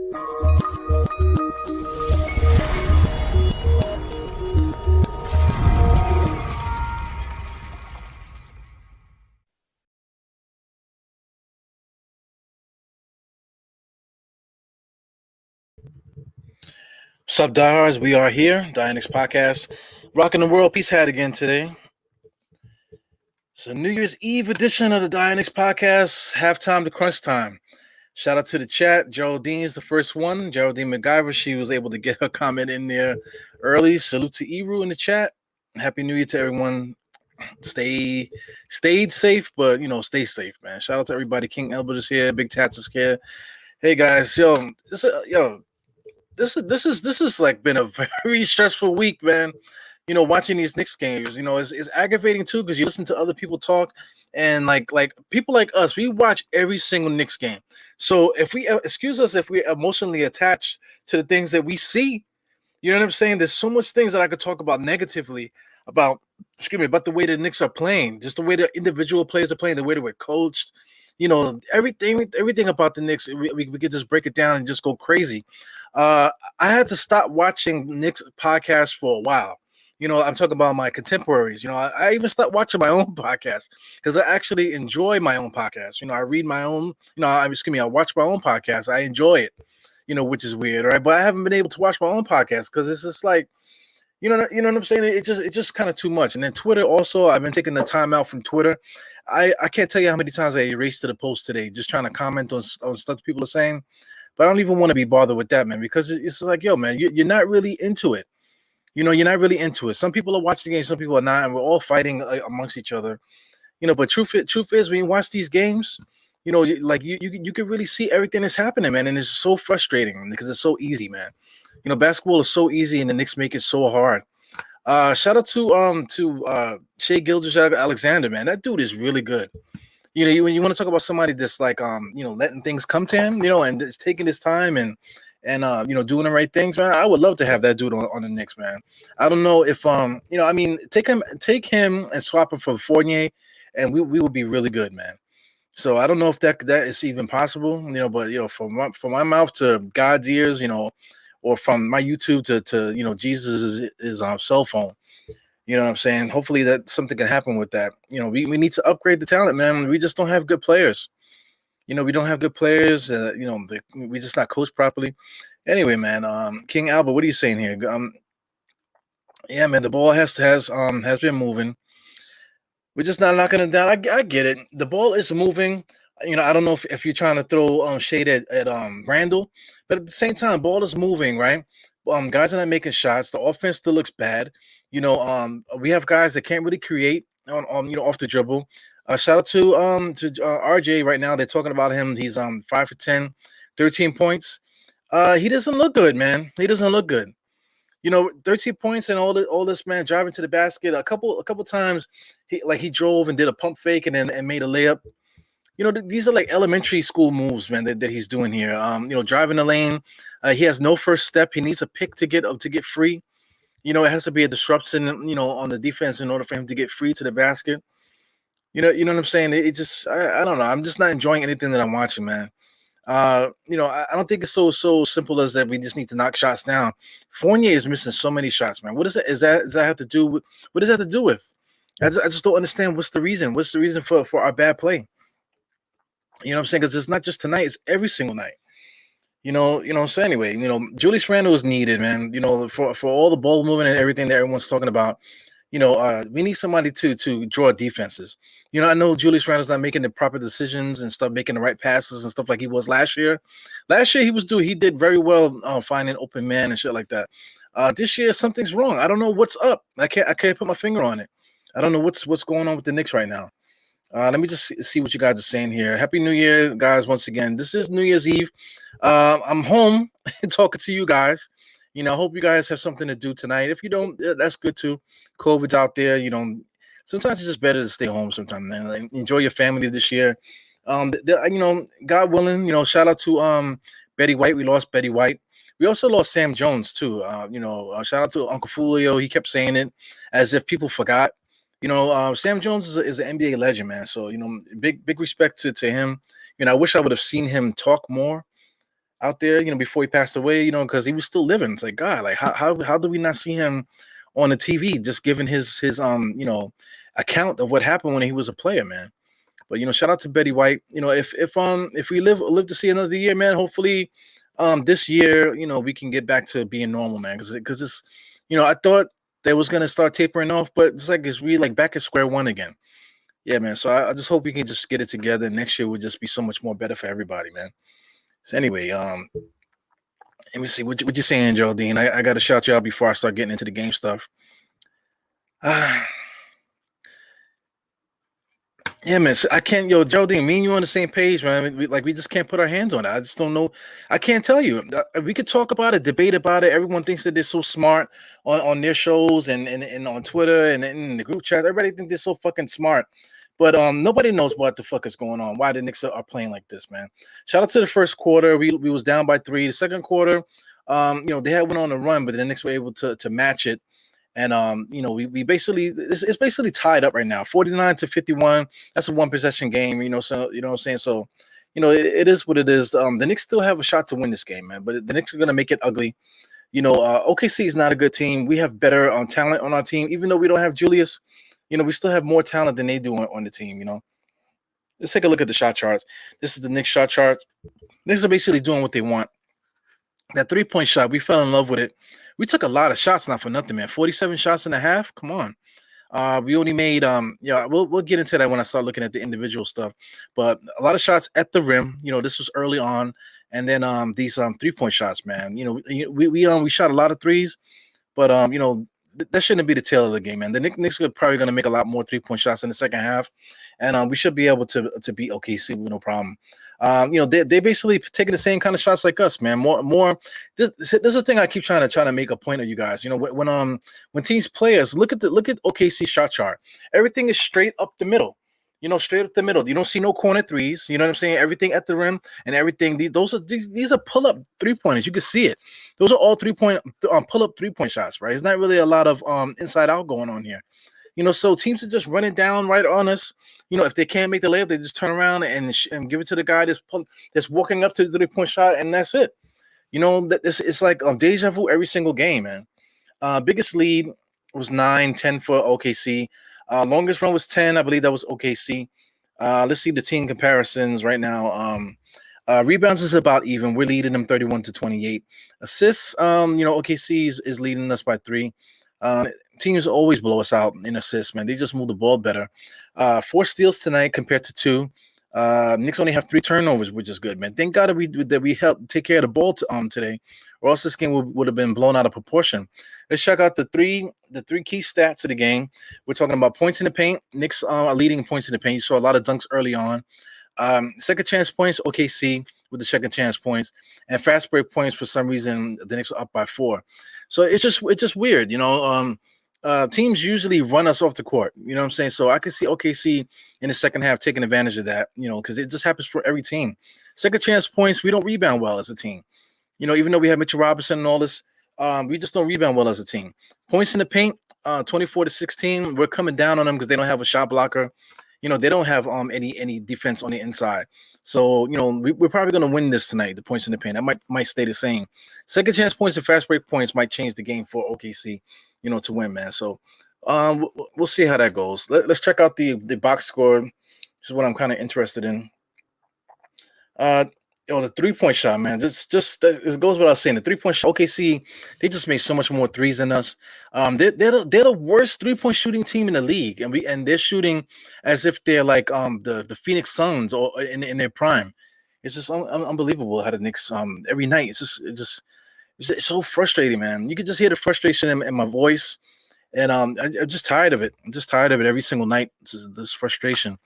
What's up, diehards? We are here, Knicks podcast, rocking the world peace hat again today. It's a New Year's Eve edition of the Knicks podcast, halftime to Crunchtime. Shout out to the chat. Geraldine's the first one. Geraldine McGyver, she was able to get her comment in there early. Salute to Eru in the chat. Happy New Year to everyone. Stayed safe, but stay safe, man. Shout out to everybody. King Albert is here. Big Tats is here. Hey guys, this is like been a very stressful week, man. Watching these Knicks games, it's aggravating too because you listen to other people talk, and like people like us, we watch every single Knicks game. So if we excuse us if we're emotionally attached to the things that we see, you know what I'm saying? There's so much things that I could talk about negatively about, about the way the Knicks are playing, just the way the individual players are playing, the way that we're coached. Everything about the Knicks, we could just break it down and just go crazy. I had to stop watching Knicks podcasts for a while. I'm talking about my contemporaries. I even stopped watching my own podcast because I actually enjoy my own podcast. I read my own, I watch my own podcast. I enjoy it, which is weird, right? But I haven't been able to watch my own podcast because it's just like, you know what I'm saying? It's just kind of too much. And then Twitter also, I've been taking the time out from Twitter. I can't tell you how many times I erased the post today, just trying to comment on stuff people are saying. But I don't even want to be bothered with that, man, because it's like, yo, man, you're not really into it. You're not really into it. Some people are watching the game, some people are not, and we're all fighting amongst each other. But truth is, when you watch these games, you can really see everything that's happening, man, and it's so frustrating because it's so easy, man. Basketball is so easy, and the Knicks make it so hard. Shout out to Shai Gilgeous-Alexander, man. That dude is really good. When you want to talk about somebody that's like letting things come to him, and just taking his time and doing the right things, man. I would love to have that dude on the Knicks, man. I don't know if take him and swap him for Fournier, and we would be really good, man. So I don't know if that is even possible, but from my mouth to God's ears, or from my YouTube to Jesus' cell phone. You know what I'm saying? Hopefully that something can happen with that. We need to upgrade the talent, man. We just don't have good players. We don't have good players. We just not coached properly. Anyway, man, King Albert, what are you saying here? Yeah, man, the ball has been moving. We're just not knocking it down. I get it. The ball is moving. I don't know if you're trying to throw shade at Randall, but at the same time, ball is moving, right? Guys are not making shots. The offense still looks bad. We have guys that can't really create on off the dribble. Shout out to RJ right now. They're talking about him. He's 5 for 10, 13 points. He doesn't look good, man. He doesn't look good. 13 points and all this, man, driving to the basket. A couple times he drove and did a pump fake and made a layup. These are like elementary school moves, man, that he's doing here. Driving the lane. He has no first step. He needs a pick to get free. It has to be a disruption, on the defense in order for him to get free to the basket. You know what I'm saying? It just, I don't know. I'm just not enjoying anything that I'm watching, man. I don't think it's so simple as that. We just need to knock shots down. Fournier is missing so many shots, man. What is that? Does that have to do with? What does that have to do with? I just don't understand. What's the reason? What's the reason for our bad play? You know what I'm saying? Because it's not just tonight; it's every single night. So anyway, Julius Randle is needed, man. For all the ball movement and everything that everyone's talking about. We need somebody to draw defenses. I know Julius Randle's not making the proper decisions and stuff, making the right passes and stuff like he was last year. Last year he did very well finding open man and shit like that. This year something's wrong. I don't know what's up. I can't put my finger on it. I don't know what's going on with the Knicks right now. Let me just see what you guys are saying here. Happy New Year, guys, once again. This is New Year's Eve. I'm home talking to you guys. I hope you guys have something to do tonight. If you don't, that's good too. COVID's out there. Sometimes it's just better to stay home sometimes, man. Like, enjoy your family this year. God willing, shout out to Betty White. We lost Betty White. We also lost Sam Jones too. Shout out to Uncle Fulio. He kept saying it as if people forgot. Sam Jones is an NBA legend, man. So, big respect to him. I wish I would have seen him talk more. out there, before he passed away, because he was still living. It's like, God, like how do we not see him on the TV, just giving his account of what happened when he was a player, man. But shout out to Betty White. If we live to see another year, man, hopefully this year, we can get back to being normal, man. Because it's I thought they was gonna start tapering off, but it's like it's really like back at square one again. Yeah, man. So I just hope we can just get it together. Next year will just be so much more better for everybody, man. So anyway, let me see what you saying, Geraldine. I got to shout you out before I start getting into the game stuff. Yeah, man. I can't, Geraldine, me and you on the same page, man. We just can't put our hands on it. I just don't know. I can't tell you. We could talk about it, debate about it. Everyone thinks that they're so smart on their shows and on Twitter and in the group chat. Everybody thinks they're so fucking smart. But nobody knows what the fuck is going on. Why the Knicks are playing like this, man. Shout out to the first quarter. We was down by 3. The second quarter, they had went on a run, but the Knicks were able to match it. And we basically it's basically tied up right now, 49-51. That's a one possession game, So you know what I'm saying. So, it is what it is. The Knicks still have a shot to win this game, man. But the Knicks are gonna make it ugly. OKC is not a good team. We have better talent on our team, even though we don't have Julius. We still have more talent than they do on the team. Let's take a look at the shot charts. This is the Knicks shot charts. Knicks are basically doing what they want. That 3-point shot, we fell in love with it. We took a lot of shots, not for nothing, man. 47 shots and a half. Come on. We only made we'll get into that when I start looking at the individual stuff. But a lot of shots at the rim. This was early on, and then these 3-point shots, man. We shot a lot of threes, but that shouldn't be the tail of the game, man. The Knicks are probably going to make a lot more 3-point shots in the second half, and we should be able to beat OKC with no problem. They basically taking the same kind of shots like us, man. More. This is a thing I keep trying to make a point of you guys. When teams play us, look at OKC shot chart. Everything is straight up the middle. Straight up the middle. You don't see no corner threes. You know what I'm saying? Everything at the rim and everything. These are pull up 3-pointers. You can see it. Those are all 3-point pull up 3-point shots, right? It's not really a lot of inside out going on here. So teams are just running down right on us. If they can't make the layup, they just turn around and give it to the guy that's walking up to the 3-point shot, and that's it. It's like deja vu every single game, man. Biggest lead was 9-10 for OKC. Longest run was 10. I believe that was OKC. Let's see the team comparisons right now. Rebounds is about even. We're leading them 31-28. Assists, OKC is leading us by 3. Teams always blow us out in assists, man. They just move the ball better. 4 steals tonight compared to 2. Knicks only have 3 turnovers, which is good, man. Thank God that we helped take care of the ball today, or else this game would have been blown out of proportion. Let's check out the three key stats of the game. We're talking about points in the paint. Knicks are leading points in the paint. You saw a lot of dunks early on. Second chance points, OKC with the second chance points, and fast break points. For some reason, the Knicks are up by 4. So it's just weird, teams usually run us off the court. You know what I'm saying? So I can see OKC in the second half taking advantage of that, because it just happens for every team. Second chance points, we don't rebound well as a team. Even though we have Mitchell Robinson and all this, we just don't rebound well as a team. Points in the paint, 24-16. We're coming down on them because they don't have a shot blocker. They don't have any defense on the inside. So, we're probably going to win this tonight, the points in the paint. That might stay the same. Second chance points and fast break points might change the game for OKC, to win, man. So we'll see how that goes. Let's check out the box score. This is what I'm kind of interested in. The 3-point shot, man. It goes without saying. The 3-point shot, OKC, they just made so much more threes than us. They're the worst 3-point shooting team in the league, and they're shooting as if they're like the Phoenix Suns or in their prime. It's just unbelievable how the Knicks every night. It's so frustrating, man. You can just hear the frustration in my voice. And I'm just tired of it. I'm just tired of it every single night. This frustration.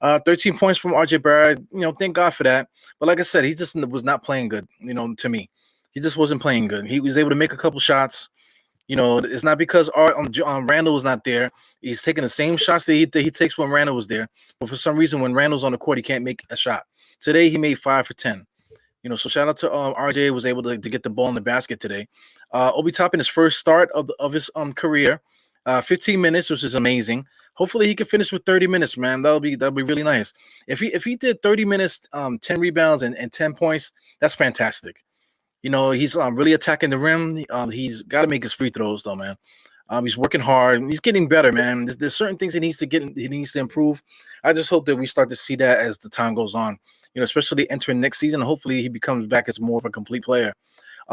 13 points from RJ Barrett. Thank God for that. But like I said, he just was not playing good. To me, he just wasn't playing good. He was able to make a couple shots. It's not because Randall was not there. He's taking the same shots that he takes when Randall was there. But for some reason, when Randall's on the court, he can't make a shot. Today, he made 5 for 10. So shout out to RJ, was able to get the ball in the basket today. Obi Toppin, his first start of his career, 15 minutes, which is amazing. Hopefully he can finish with 30 minutes, man. That'll be really nice. If he did 30 minutes, 10 rebounds and 10 points, that's fantastic. He's really attacking the rim. He's got to make his free throws though, man. He's working hard. He's getting better, man. There's certain things he needs to get. He needs to improve. I just hope that we start to see that as the time goes on. Especially entering next season. Hopefully, he becomes back as more of a complete player.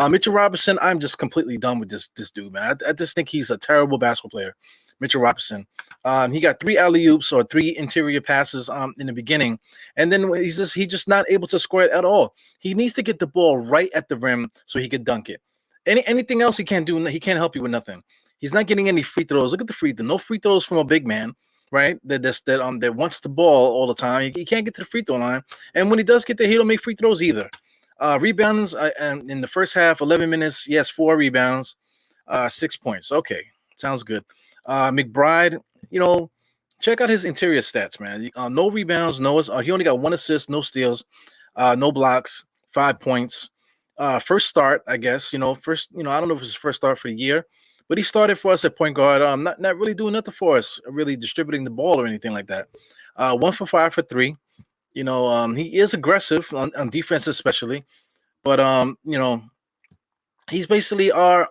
Mitchell Robinson, I'm just completely done with this dude, man. I just think he's a terrible basketball player. Mitchell Robinson. He got 3 alley-oops or 3 interior passes in the beginning, and then he's just not able to score it at all. He needs to get the ball right at the rim so he could dunk it. Anything else he can't do. He can't help you with nothing. He's not getting any free throws. Look at the free throw. No free throws from a big man, right? That wants the ball all the time. He can't get to the free throw line, and when he does get there, he don't make free throws either. Rebounds and in the first half, 11 minutes. Yes, 4 rebounds, 6 points. Okay, sounds good. McBride, check out his interior stats, man. No rebounds, he only got 1 assist, no steals, no blocks, 5 points. First start, I guess. First. I don't know if it's his first start for the year, but he started for us at point guard. Not really doing nothing for us, really distributing the ball or anything like that. 1 for 5 for 3. He is aggressive on defense, especially, but he's basically our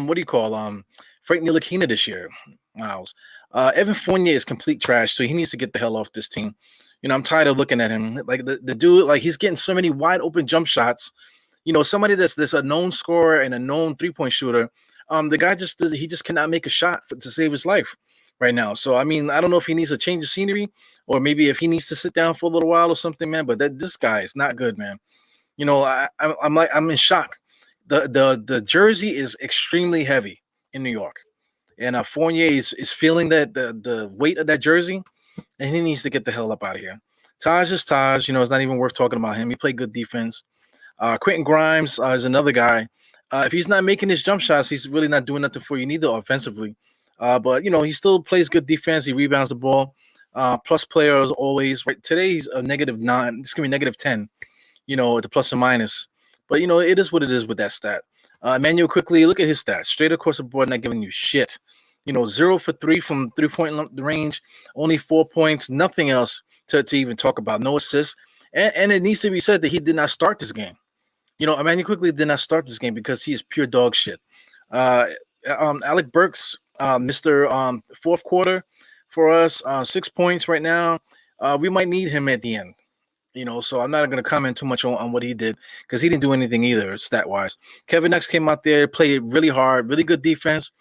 what do you call Frank Ntilikina this year. Miles. Evan Fournier is complete trash, so he needs to get the hell off this team. I'm tired of looking at him. Like the dude, like he's getting so many wide open jump shots. Somebody that's a known scorer and a known 3-point shooter. The guy just cannot make a shot to save his life right now. So I mean, I don't know if he needs a change of scenery or maybe if he needs to sit down for a little while or something, man. But this guy is not good, man. I'm in shock. The jersey is extremely heavy in New York, and Fournier is feeling that the weight of that jersey, and he needs to get the hell up out of here. Taj is Taj. It's not even worth talking about him. He played good defense. Quentin Grimes is another guy. If he's not making his jump shots, he's really not doing nothing for you neither offensively. But he still plays good defense. He rebounds the ball. Plus player as always. Right today he's a -9. It's gonna be -10. At the plus and minus. But it is what it is with that stat. Emmanuel quickly, look at his stats. Straight across the board, not giving you shit. 0 for 3 from 3-point range, only 4 points, nothing else to even talk about. No assists. And it needs to be said that he did not start this game. Emmanuel quickly did not start this game because he is pure dog shit. Alec Burks, Mr. Fourth quarter for us, 6 points right now. We might need him at the end. So I'm not going to comment too much on what he did because he didn't do anything either stat-wise. Kevin Knox came out there, played really hard, really good defense,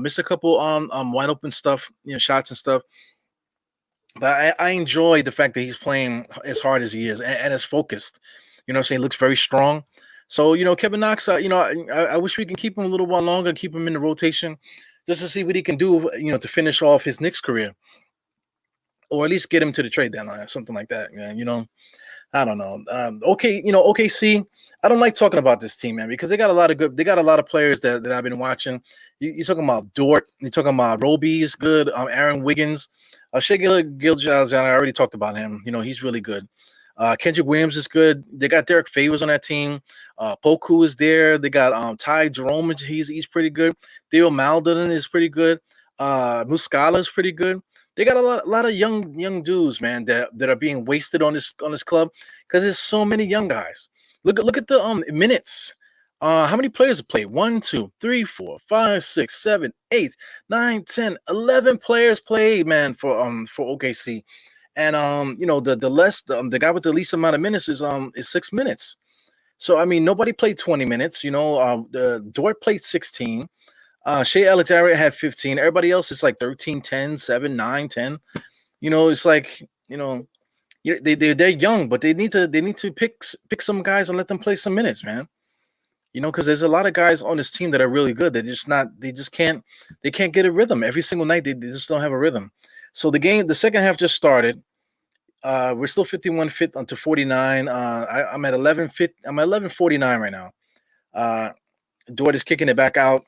missed a couple wide open stuff, shots and stuff. But I enjoy the fact that he's playing as hard as he is and as focused. I'm saying? Looks very strong. So, Kevin Knox, I wish we can keep him a little while longer, keep him in the rotation just to see what he can do, to finish off his Knicks career. Or at least get him to the trade deadline, something like that, man. I don't know. OKC. I don't like talking about this team, man, because they got a lot of players that I've been watching. You're talking about Dort. You're talking about Roby is good. Aaron Wiggins. Shai Gilgeous, I already talked about him. He's really good. Kendrick Williams is good. They got Derek Favors on that team. Poku is there. They got Ty Jerome. He's pretty good. Theo Maldon is pretty good. Muscala is pretty good. They got a lot of young dudes, man, that are being wasted on this club because there's so many young guys. Look at the minutes. How many players have played? 1, 2, 3, 4, 5, 6, 7, 8, 9, 10, 11 players played, man, for OKC. And the guy with the least amount of minutes is 6 minutes. So I mean, nobody played 20 minutes. The Dort played 16. Shea Alexander had 15. Everybody else is like 13, 10, 7, 9, 10. It's like, they're young, but they need to pick some guys and let them play some minutes, man. Because there's a lot of guys on this team that are really good. They can't get a rhythm. Every single night they just don't have a rhythm. So the second half just started. We're still 51 fit onto 49. I'm at 11 fit. I'm at 11:49 right now. Dort is kicking it back out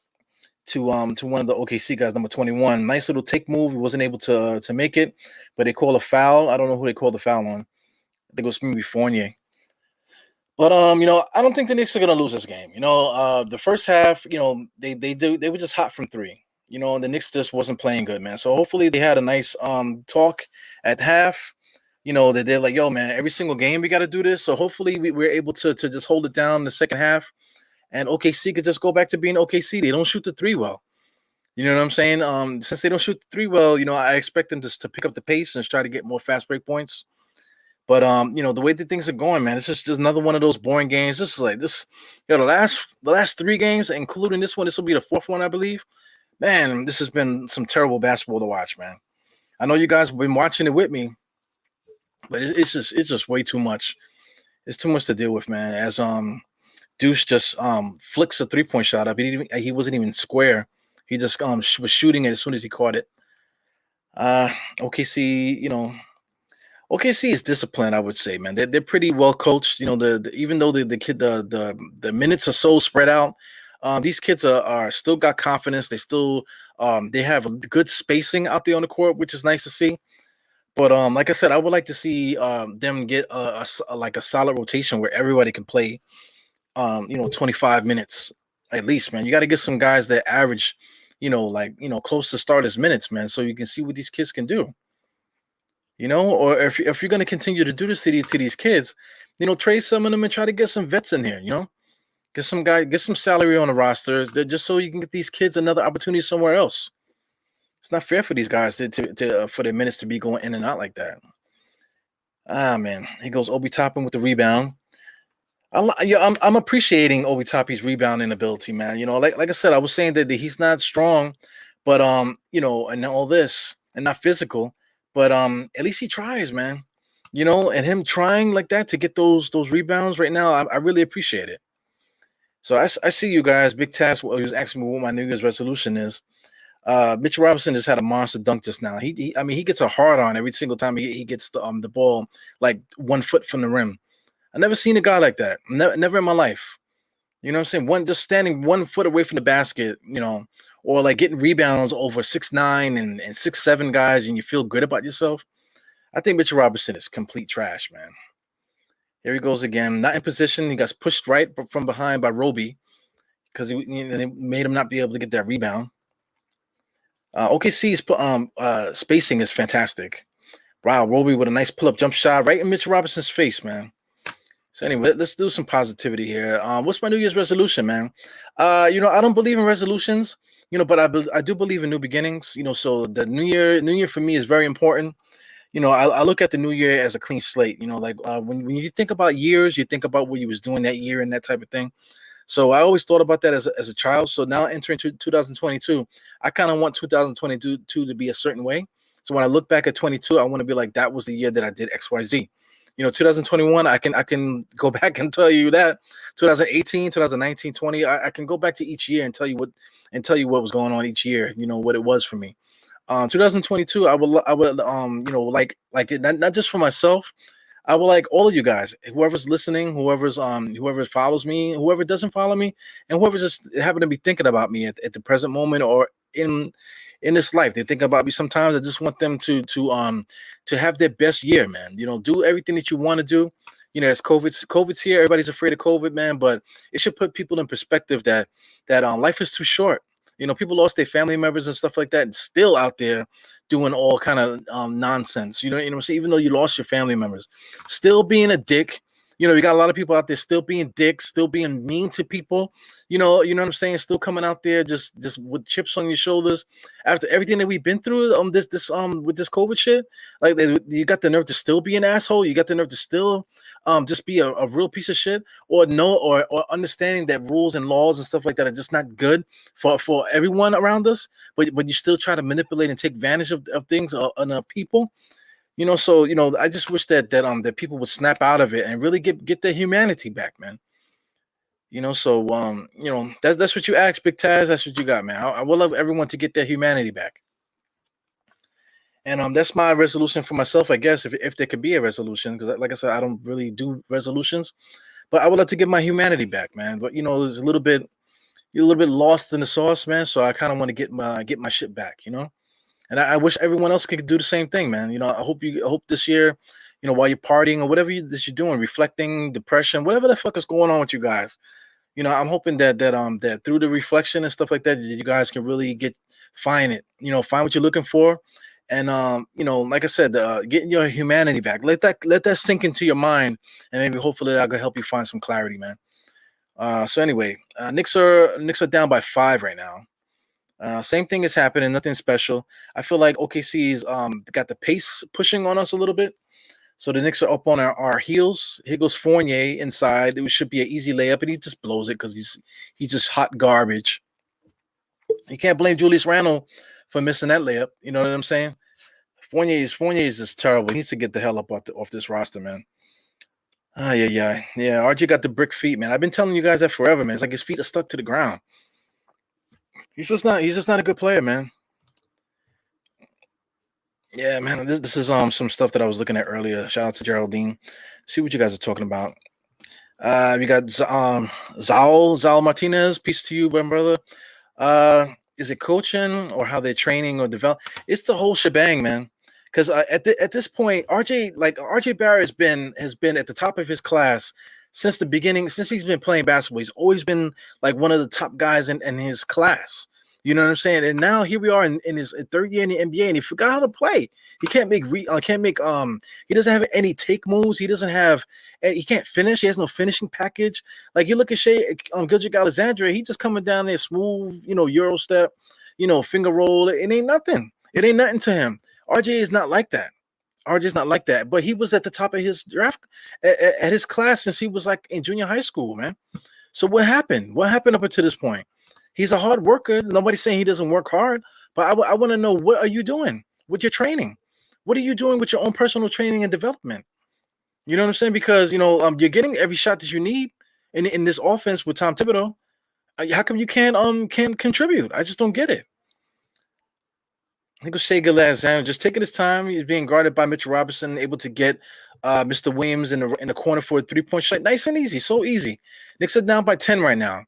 to one of the OKC guys, number 21. Nice little take move. He wasn't able to make it, but they call a foul. I don't know who they called the foul on. I think it was maybe Fournier. But I don't think the Knicks are gonna lose this game. The first half, they were just hot from 3. The Knicks just wasn't playing good, man. So hopefully they had a nice talk at half. That they're like, yo, man, every single game we got to do this. So hopefully we're able to just hold it down in the second half, and OKC could just go back to being OKC. They don't shoot the three well. You know what I'm saying? Since they don't shoot the three well, I expect them to pick up the pace and try to get more fast break points. But the way that things are going, man, it's just another one of those boring games. This is like this, the last three games, including this one, this will be the fourth one, I believe. Man, this has been some terrible basketball to watch, man. I know you guys have been watching it with me, but it's just way too much. It's too much to deal with, man. As Deuce just flicks a 3-point shot up. He wasn't even square. He just was shooting it as soon as he caught it. OKC, OKC is disciplined, I would say, man. They're pretty well coached. Even though the minutes are so spread out, these kids are still got confidence. They still they have a good spacing out there on the court, which is nice to see. But like I said, I would like to see them get like a solid rotation where everybody can play 25 minutes at least, man. You got to get some guys that average, close to starters minutes, man, so you can see what these kids can do. Or if you're going to continue to do this to these kids, trade some of them and try to get some vets in here, get some salary on the roster, just so you can get these kids another opportunity somewhere else. It's not fair for these guys to for their minutes to be going in and out like that. Man, he goes Obi Toppin with the rebound. I'm appreciating Obi Toppin's rebounding ability, man. Like I said, I was saying that he's not strong, but and all this and not physical, but at least he tries, man. And him trying like that to get those rebounds right now, I really appreciate it. So I see you guys. Big Task he was asking me what my New Year's resolution is. Mitch Robinson just had a monster dunk just now. He gets a hard on every single time he gets the ball like 1 foot from the rim. I never seen a guy like that. Never in my life. You know what I'm saying? Just standing 1 foot away from the basket, or like getting rebounds over 6'9" and 6'7" guys, and you feel good about yourself. I think Mitchell Robinson is complete trash, man. Here he goes again. Not in position. He got pushed right from behind by Roby because he made him not be able to get that rebound. OKC's spacing is fantastic. Wow, Roby with a nice pull-up jump shot right in Mitchell Robinson's face, man. So anyway, let's do some positivity here. What's my New Year's resolution, man? I don't believe in resolutions, but I do believe in new beginnings. So the New Year for me is very important. I look at the New Year as a clean slate. When you think about years, you think about what you was doing that year and that type of thing. So I always thought about that as a child. So now entering 2022, I kind of want 2022 to be a certain way. So when I look back at 22, I want to be like, that was the year that I did X, Y, Z. 2021, I can go back and tell you that 2018, 2019, 20, I can go back to each year and tell you what was going on each year, what it was for me. 2022, I would like it, not just for myself. I would like all of you guys, whoever's listening, whoever follows me, whoever doesn't follow me, and whoever just happen to be thinking about me at the present moment or in this life. They think about me sometimes. I just want them to have their best year, man. Do everything that you want to do. As COVID's here, everybody's afraid of COVID, man. But it should put people in perspective that life is too short. People lost their family members and stuff like that, and still out there doing all kind of nonsense. You know what I'm saying? Even though you lost your family members, still being a dick. You got a lot of people out there still being dicks, still being mean to people. You know what I'm saying? Still coming out there just with chips on your shoulders after everything that we've been through with this COVID shit. Like you got the nerve to still be an asshole. You got the nerve to still just be a real piece of shit, or understanding that rules and laws and stuff like that are just not good for everyone around us. But you still try to manipulate and take advantage of things and people. So I just wish that people would snap out of it and really get their humanity back, man. So that's what you asked, Big Taz. That's what you got, man. I would love everyone to get their humanity back. And that's my resolution for myself, I guess, if there could be a resolution, because like I said, I don't really do resolutions, but I would like to get my humanity back, man. But there's you're a little bit lost in the sauce, man. So I kind of want to get my shit back, And I wish everyone else could do the same thing, man. I hope this year, while you're partying or whatever that you're doing, reflecting, depression, whatever the fuck is going on with you guys, I'm hoping that through the reflection and stuff like that, you guys can really find it. Find what you're looking for, and like I said, getting your humanity back. Let that sink into your mind, and maybe hopefully that will help you find some clarity, man. So anyway, Knicks are down by 5 right now. Same thing is happening, nothing special. I feel like OKC's got the pace pushing on us a little bit. So the Knicks are up on our heels. Here goes Fournier inside. It should be an easy layup, and he just blows it because he's just hot garbage. You can't blame Julius Randle for missing that layup. You know what I'm saying? Fournier is just terrible. He needs to get the hell up off this roster, man. Yeah. RJ got the brick feet, man. I've been telling you guys that forever, man. It's like his feet are stuck to the ground. He's just not a good player, man. Yeah, man. This is some stuff that I was looking at earlier. Shout out to Geraldine. See what you guys are talking about. We got Zal Martinez. Peace to you, my brother. Is it coaching or how they're training or develop? It's the whole shebang, man. Because at this point, RJ Barrett has been at the top of his class since the beginning. Since he's been playing basketball, he's always been like one of the top guys in his class. You know what I'm saying? And now here we are in his third year in the NBA, and he forgot how to play. He can't make he doesn't have any take moves. He can't finish. He has no finishing package. Like you look at Gilgit Alexandria, he just coming down there smooth, Euro step, finger roll. It ain't nothing. It ain't nothing to him. RJ is not like that. RJ's not like that. But he was at the top of his draft at his class since he was like in junior high school, man. So what happened? What happened up until this point? He's a hard worker. Nobody's saying he doesn't work hard, but I want to know, what are you doing with your training? What are you doing with your own personal training and development? You know what I'm saying? Because you're getting every shot that you need in this offense with Tom Thibodeau. How come you can't contribute? I just don't get it. I think Shea Gilgeous-Alexander just taking his time. He's being guarded by Mitchell Robinson, able to get Mr. Williams in the corner for a 3-point shot. Nice and easy, so easy. Knicks are down by 10 right now.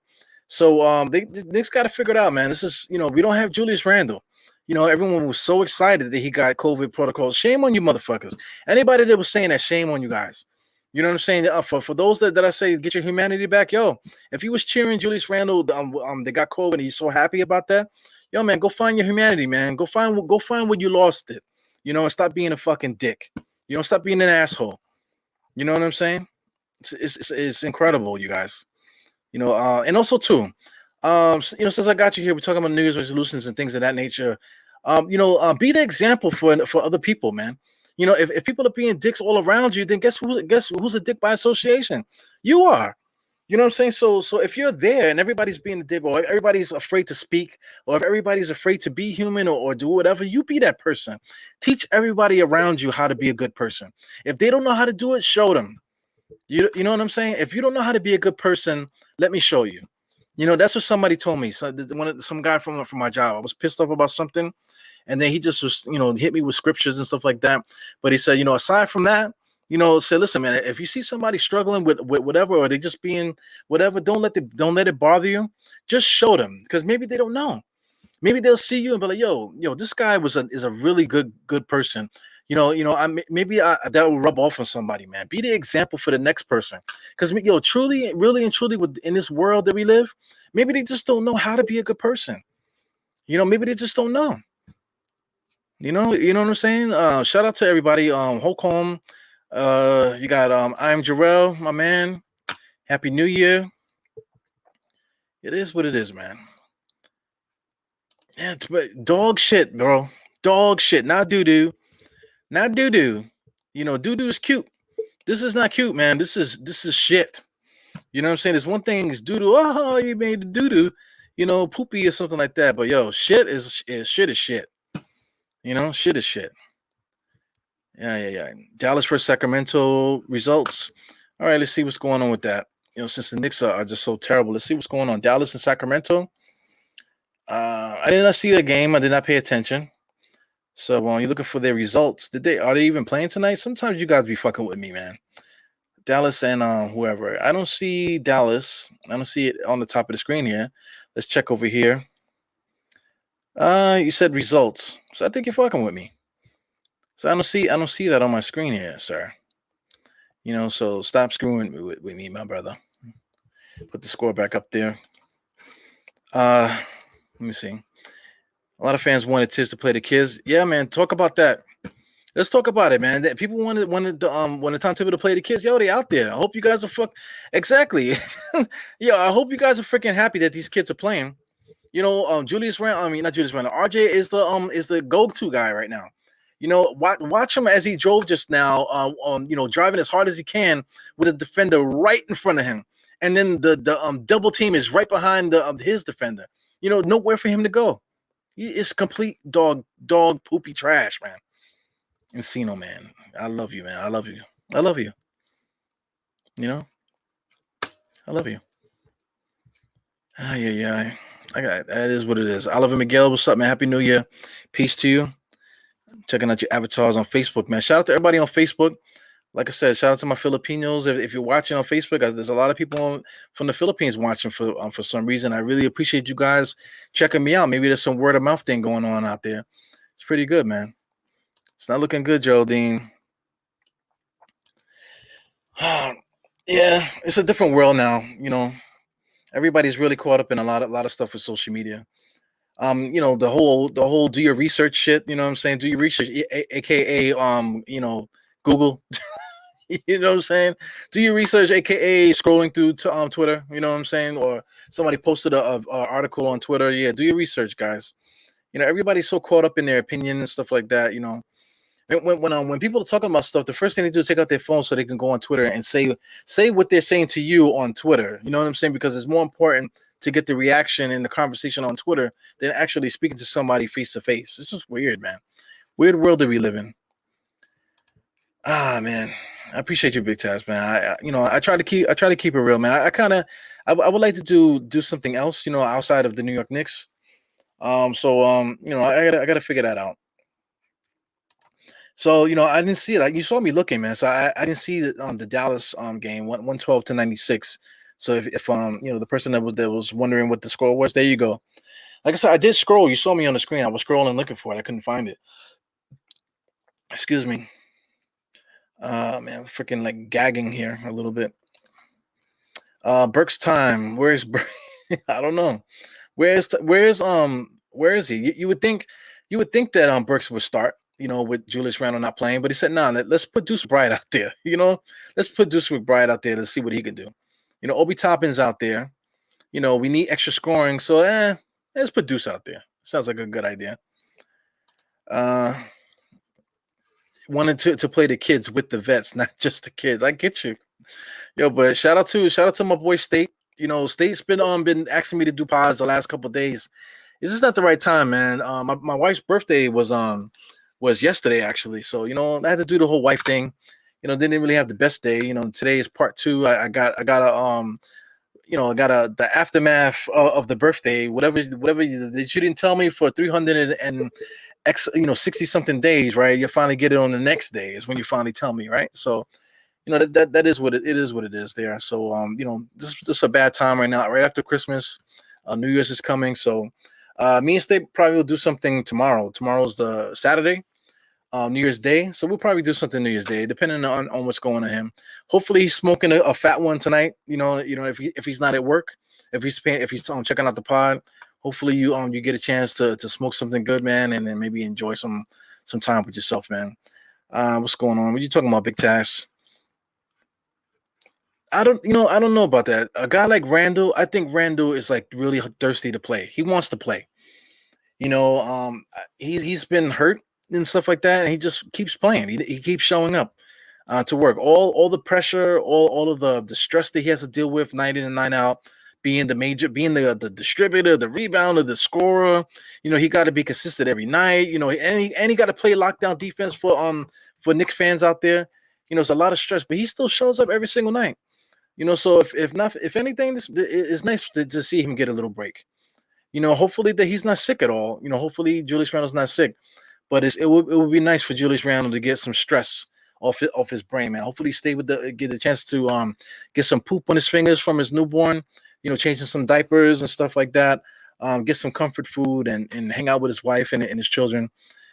So the Knicks got to figure it out, man. This is, we don't have Julius Randle. Everyone was so excited that he got COVID protocols. Shame on you, motherfuckers. Anybody that was saying that, shame on you guys. You know what I'm saying? For those that I say get your humanity back, yo. If you was cheering Julius Randle, they got COVID, and you're so happy about that, yo, man, go find your humanity, man. Go find where you lost it. And stop being a fucking dick. Stop being an asshole. You know what I'm saying? It's incredible, you guys. And also too, since I got you here, we're talking about New Year's resolutions and things of that nature. Be the example for other people, man. If people are being dicks all around you, then guess who's a dick by association? You are. You know what I'm saying? So if you're there and everybody's being a dick, or everybody's afraid to speak, or if everybody's afraid to be human or do whatever, you be that person. Teach everybody around you how to be a good person. If they don't know how to do it, show them. You know what I'm saying? If you don't know how to be a good person, let me show you. That's what somebody told me. So some guy from my job, I was pissed off about something, and then he just was, hit me with scriptures and stuff like that. But he said, aside from that, say, listen, man, if you see somebody struggling with whatever, or they just being whatever, don't let it bother you. Just show them, because maybe they don't know. Maybe they'll see you and be like, yo, this guy is a really good person. Maybe that will rub off on somebody, man. Be the example for the next person. Because, truly, really and truly, in this world that we live, maybe they just don't know how to be a good person. Maybe they just don't know. You know what I'm saying? Shout out to everybody. Holcomb, you got I'm Jarrell, my man. Happy New Year. It is what it is, man. Yeah, but dog shit, bro. Dog shit, not doo-doo. Not doo-doo. Doo-doo is cute. This is not cute, man. This is shit. You know what I'm saying? There's one thing is doo-doo. Oh, you made the doo-doo. Poopy or something like that. But yo, shit is shit. Shit is shit. Yeah. Dallas for Sacramento results. All right, let's see what's going on with that. Since the Knicks are just so terrible, let's see what's going on. Dallas and Sacramento. I did not see the game. I did not pay attention. So when you're looking for their results, are they even playing tonight? Sometimes you guys be fucking with me, man. Dallas and whoever. I don't see Dallas. I don't see it on the top of the screen here. Let's check over here. You said results, so I think you're fucking with me. So I don't see that on my screen here, sir. So stop screwing with me, my brother. Put the score back up there. Let me see. A lot of fans wanted Tiz to play the kids. Yeah, man. Talk about that. Let's talk about it, man. That people wanted Tom Thibodeau to play the kids. Yo, they out there. I hope you guys are exactly. Yeah, I hope you guys are freaking happy that these kids are playing. Julius Randle. I mean, not Julius Randle. RJ is the go-to guy right now. Watch him as he drove just now. Driving as hard as he can with a defender right in front of him, and then the double team is right behind his defender. Nowhere for him to go. It's complete dog poopy trash, man. Encino, man. I love you, man. I love you. I love you. I love you. Yeah. That is what it is. Oliver Miguel, what's up, man? Happy New Year. Peace to you. Checking out your avatars on Facebook, man. Shout out to everybody on Facebook. Like I said, shout out to my Filipinos. If you're watching on Facebook, there's a lot of people from the Philippines watching for some reason. I really appreciate you guys checking me out. Maybe there's some word of mouth thing going on out there. It's pretty good, man. It's not looking good, Geraldine. Yeah, it's a different world now. Everybody's really caught up in a lot of stuff with social media. The whole do your research shit. You know what I'm saying? Do your research, aka Google. You know what I'm saying? Do your research, aka scrolling through Twitter. You know what I'm saying? Or somebody posted a article on Twitter. Yeah, do your research, guys. Everybody's so caught up in their opinion and stuff like that. When people are talking about stuff, the first thing they do is take out their phone so they can go on Twitter and say what they're saying to you on Twitter. You know what I'm saying? Because it's more important to get the reaction and the conversation on Twitter than actually speaking to somebody face to face. It's just weird, man. Weird world that we live in. Man, I appreciate you, Big Taz, man. I try to keep it real, man. I would like to do something else, outside of the New York Knicks. I gotta figure that out. So, I didn't see it. You saw me looking, man. So I didn't see the Dallas game 112-96. So if the person that was wondering what the score was, there you go. Like I said, I did scroll. You saw me on the screen. I was scrolling looking for it. I couldn't find it. Excuse me. Man, freaking like gagging here a little bit. Burks time. Where's Burks? I don't know. Where is he? You would think that Burks would start. With Julius Randle not playing, but he said, "Nah, let's put Deuce McBride out there. Let's put Deuce McBride out there to see what he can do. Obi Toppin's out there. We need extra scoring, so let's put Deuce out there. Sounds like a good idea. Wanted to play the kids with the vets, not just the kids. I get you, but shout out to my boy State. State's been asking me to do pods the last couple of days. This is not the right time, man. My wife's birthday was yesterday, actually. So, I had to do the whole wife thing. Didn't really have the best day. Today is part 2. I got the aftermath of the birthday, whatever that you didn't tell me for 300 and 60 something days, right? You finally get it on the next day is when you finally tell me, right? So, that is what it is what it is there. So, this is just a bad time right now, right after Christmas. New Year's is coming. So, me and State probably will do something tomorrow. Tomorrow's the Saturday, New Year's Day. So we'll probably do something New Year's Day, depending on what's going on him. Hopefully he's smoking a fat one tonight. If he's not at work, if he's checking out the pod, hopefully you get a chance to smoke something good, man, and then maybe enjoy some time with yourself, man. What's going on? What are you talking about, Big Tash? I don't know about that. A guy like Randall, I think Randall is like really thirsty to play. He wants to play. He's been hurt and stuff like that, and he just keeps playing. He keeps showing up to work. All the pressure, all of the stress that he has to deal with night in and night out, being the distributor, the rebounder, the scorer. He got to be consistent every night. And he got to play lockdown defense for Knicks fans out there. It's a lot of stress, but he still shows up every single night. So if anything, it's nice to see him get a little break. Hopefully that he's not sick at all. Hopefully Julius Randle's not sick, but it would be nice for Julius Randle to get some stress off his brain, man. Hopefully get a chance to get some poop on his fingers from his newborn. Changing some diapers and stuff like that. Get some comfort food and hang out with his wife and his children.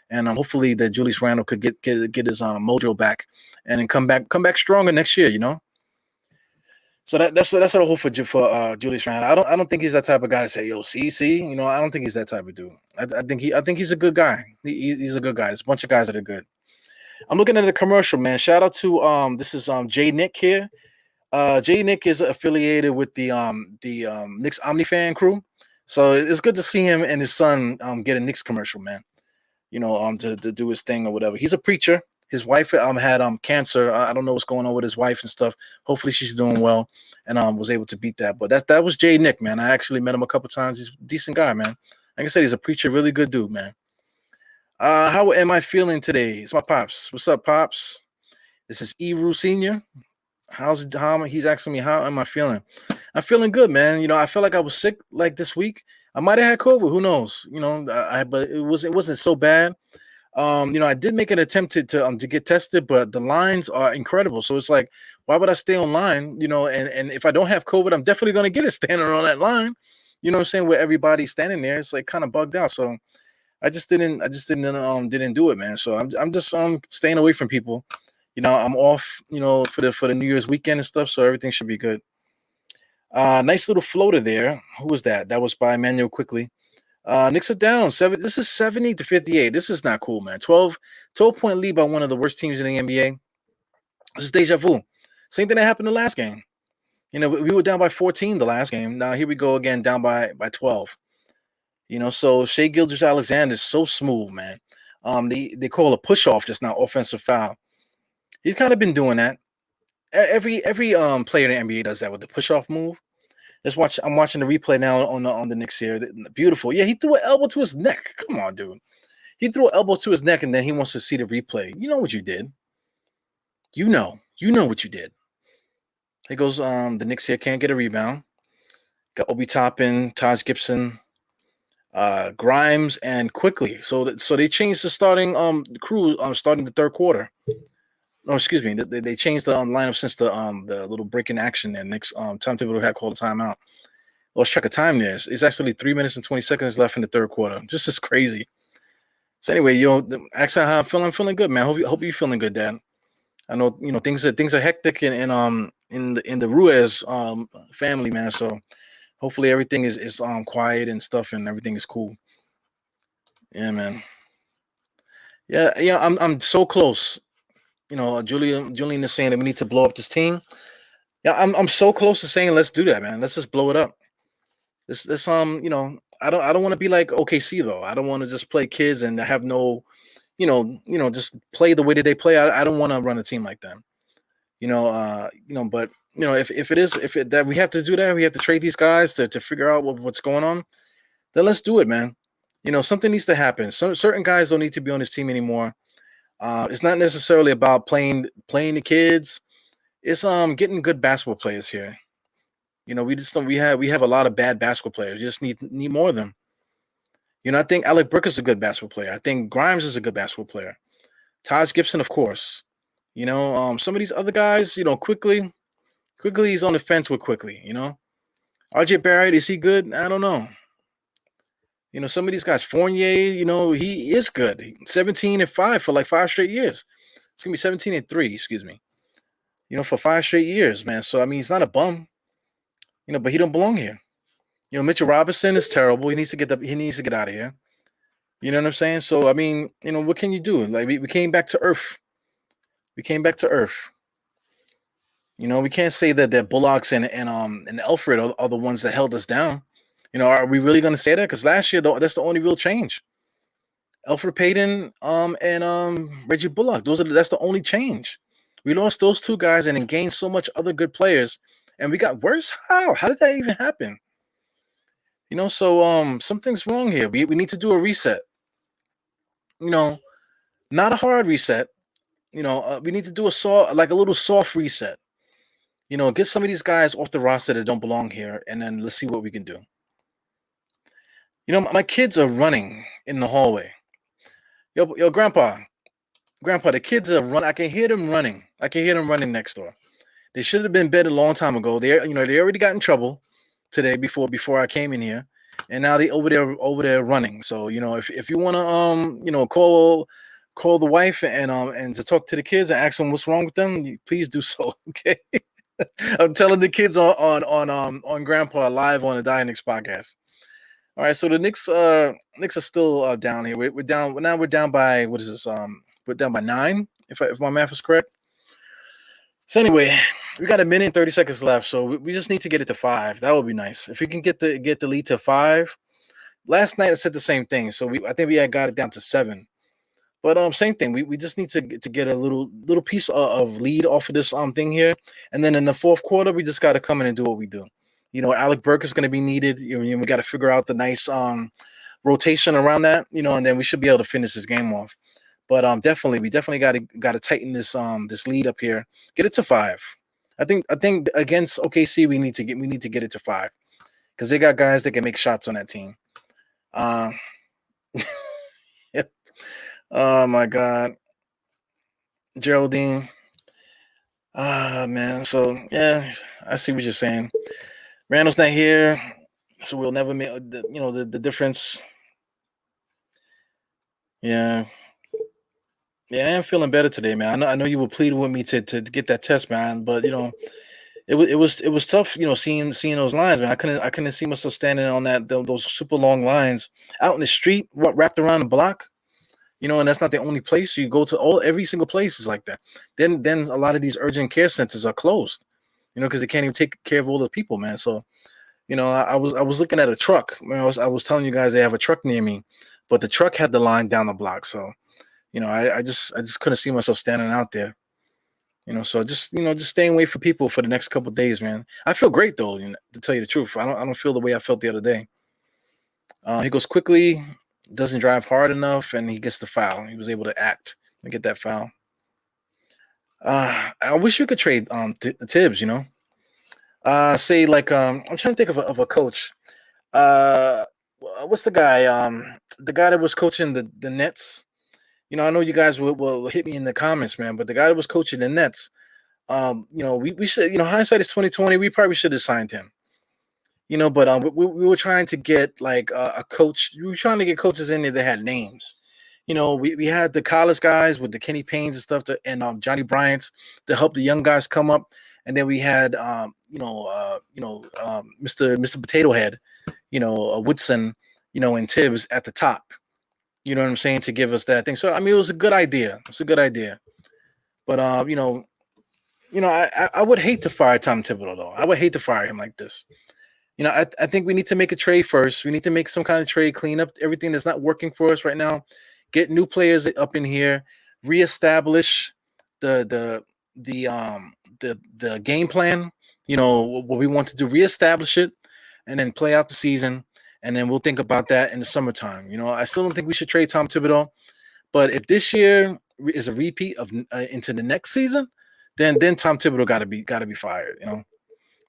And hopefully that Julius Randle could get his mojo back and then come back stronger next year. So that's what I hope for Julius Randle. I don't think he's that type of guy to say, yo, see, I don't think he's that type of dude. I think he's a good guy. He's a good guy. There's a bunch of guys that are good. I'm looking at the commercial, man. Shout out to this is Jay Nick here. Jay Nick is affiliated with the Knicks OmniFan crew. So it's good to see him and his son get a Knicks commercial, man. To do his thing or whatever. He's a preacher. His wife had cancer. I don't know what's going on with his wife and stuff. Hopefully she's doing well and was able to beat that. But that was Jay Nick, man. I actually met him a couple times. He's a decent guy, man. Like I said, he's a preacher, really good dude, man. How am I feeling today? It's my pops. What's up, pops? This is Eru Senior. He's asking me how am I feeling? I'm feeling good, man. I felt like I was sick like this week. I might have had COVID. Who knows? But it wasn't so bad. I did make an attempt to get tested, but the lines are incredible. So it's like, why would I stay online? And if I don't have COVID, I'm definitely gonna get it standing on that line. You know what I'm saying? Where everybody's standing there, it's like kind of bugged out. So I just didn't do it, man. So I'm just staying away from people. I'm off, for the New Year's weekend and stuff, so everything should be good. Nice little floater there. Who was that? That was by Emmanuel Quickly. Knicks are down. This is 70-58. This is not cool, man. 12-point lead by one of the worst teams in the NBA. This is deja vu. Same thing that happened the last game. We were down by 14 the last game. Now here we go again, down by 12. So Shai Gilgeous-Alexander is so smooth, man. They call a push off just now, offensive foul. He's kind of been doing that. Every player in the NBA does that with the push off move. I'm watching the replay now on the Knicks here. Beautiful. Yeah, he threw an elbow to his neck. Come on, dude. He threw an elbow to his neck, and then he wants to see the replay. You know what you did. You know what you did. Here goes the Knicks here can't get a rebound. Got Obi Toppin, Taj Gibson, Grimes, and Quickly. So they changed the starting crew starting the third quarter. No, excuse me. They changed the lineup since the little break in action and Knicks timetable had called a timeout. Lost track of time there. It's actually 3 minutes and 20 seconds left in the third quarter. Just as crazy. So anyway, ask how I'm feeling. I'm feeling good, man. Hope you're feeling good, Dad. I know things are hectic in the Ruiz family, man. So hopefully everything is quiet and stuff and everything is cool. Yeah, man. Yeah, I'm so close. Julian is saying that we need to blow up this team. Yeah, I'm so close to saying let's do that, man. Let's just blow it up. This I don't want to be like OKC though. I don't want to just play kids and have no, just play the way that they play. I don't want to run a team like that. But if that we have to do that, we have to trade these guys to figure out what's going on. Then let's do it, man. Something needs to happen. Certain guys don't need to be on this team anymore. It's not necessarily about playing the kids. It's getting good basketball players here. We just don't. We have a lot of bad basketball players. You just need more of them. I think Alec Burke is a good basketball player. I think Grimes is a good basketball player. Taj Gibson, of course. Some of these other guys. Quickly he's on the fence with Quickly. RJ Barrett, is he good? I don't know. Some of these guys, Fournier, he is good. 17-5 for like 5 straight years. It's gonna be 17-3, excuse me. For 5 straight years, man. So I mean, he's not a bum. But he don't belong here. Mitchell Robinson is terrible. He needs to get out of here. You know what I'm saying? So I mean, what can you do? Like we came back to earth. We can't say that Bullocks and Alfred are the ones that held us down. Are we really going to say that? Because last year, that's the only real change. Alfred Payton and Reggie Bullock. That's the only change. We lost those two guys and then gained so much other good players, and we got worse. How did that even happen? So something's wrong here. We need to do a reset. Not a hard reset. We need to do a little soft reset. Get some of these guys off the roster that don't belong here, and then let's see what we can do. My kids are running in the hallway. Yo, Grandpa, the kids are running. I can hear them running. Next door. They should have been in bed a long time ago. They already got in trouble today before I came in here, and now they over there running. So if you want to call the wife and to talk to the kids and ask them what's wrong with them, please do so. Okay. I'm telling the kids on Grandpa live on the Die Knicks podcast. All right, so the Knicks are still down here. We're down now. We're down by what is this? We're down by 9, if my math is correct. So anyway, we got a minute and 30 seconds left. So we just need to get it to 5. That would be nice if we can get the lead to 5. Last night I said the same thing. So I think we had got it down to 7. But same thing. We just need to get a little piece of lead off of this thing here, and then in the fourth quarter we just got to come in and do what we do. Alec Burke is going to be needed. We got to figure out the nice rotation around that. And then we should be able to finish this game off. But we definitely got to tighten this lead up here, get it to 5. I think against OKC we need to get it to 5 because they got guys that can make shots on that team. Oh my God, Geraldine. Man. So yeah, I see what you're saying. Randall's not here, so we'll never make the difference. Yeah, I am feeling better today, man. I know you were pleading with me to get that test, man, but it was tough, seeing those lines, man. I couldn't see myself standing on those super long lines out in the street, wrapped around the block. And that's not the only place. You go to every single place is like that. Then a lot of these urgent care centers are closed, because they can't even take care of all the people, man. So, I was looking at a truck. I was telling you guys they have a truck near me, but the truck had the line down the block. So, I just couldn't see myself standing out there. So just staying away from people for the next couple of days, man. I feel great though, to tell you the truth. I don't feel the way I felt the other day. He goes quickly. Doesn't drive hard enough, and he gets the foul. He was able to act and get that foul. I wish we could trade Tibbs. Say like I'm trying to think of a coach. What's the guy? The guy that was coaching the Nets. I know you guys will hit me in the comments, man. But the guy that was coaching the Nets, we should. Hindsight is 2020. We probably should have signed him. But we were trying to get like a coach. We were trying to get coaches in there that had names. We had the college guys with the Kenny Paynes and stuff, and Johnny Bryant's to help the young guys come up. And then we had, Mr. Potato Head, Woodson, and Tibbs at the top. You know what I'm saying, to give us that thing. So I mean, it was a good idea. It's a good idea. But I would hate to fire Tom Thibodeau though. I would hate to fire him like this. I think we need to make a trade first. We need to make some kind of trade, clean up everything that's not working for us right now, get new players up in here, reestablish the game plan. What we want to do, reestablish it, and then play out the season, and then we'll think about that in the summertime. I still don't think we should trade Tom Thibodeau, but if this year is a repeat of into the next season, then Tom Thibodeau got to be fired.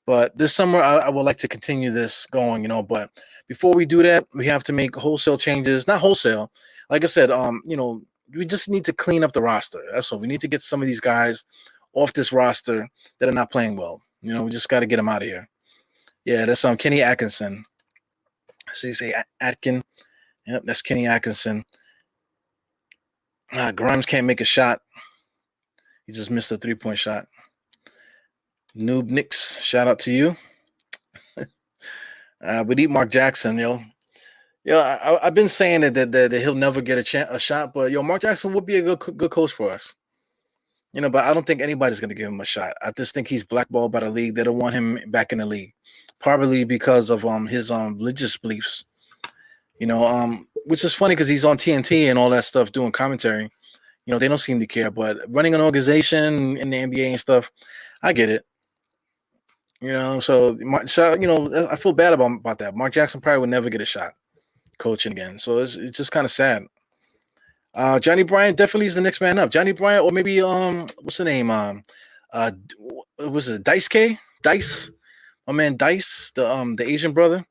But this summer, I would like to continue this going, But before we do that, we have to make wholesale changes. Not wholesale, like I said. We just need to clean up the roster. That's all. We need to get some of these guys off this roster that are not playing well. We just got to get them out of here. Yeah, that's Kenny Atkinson. So you say Atkin. Yep, that's Kenny Atkinson. Grimes can't make a shot. He just missed a 3-point shot. Noob Knicks, shout out to you. We need Mark Jackson, I've been saying that he'll never get a shot, but Mark Jackson would be a good coach for us. But I don't think anybody's going to give him a shot. I just think he's blackballed by the league. They don't want him back in the league, probably because of his religious beliefs. Which is funny because he's on TNT and all that stuff doing commentary. They don't seem to care, but running an organization in the NBA and stuff, I get it. So I feel bad about that. Mark Jackson probably would never get a shot coaching again. So it's just kind of sad. Johnny Bryant definitely is the next man up. Johnny Bryant, or maybe what's the name? Was it Dice K? Dice, my man Dice, the Asian brother.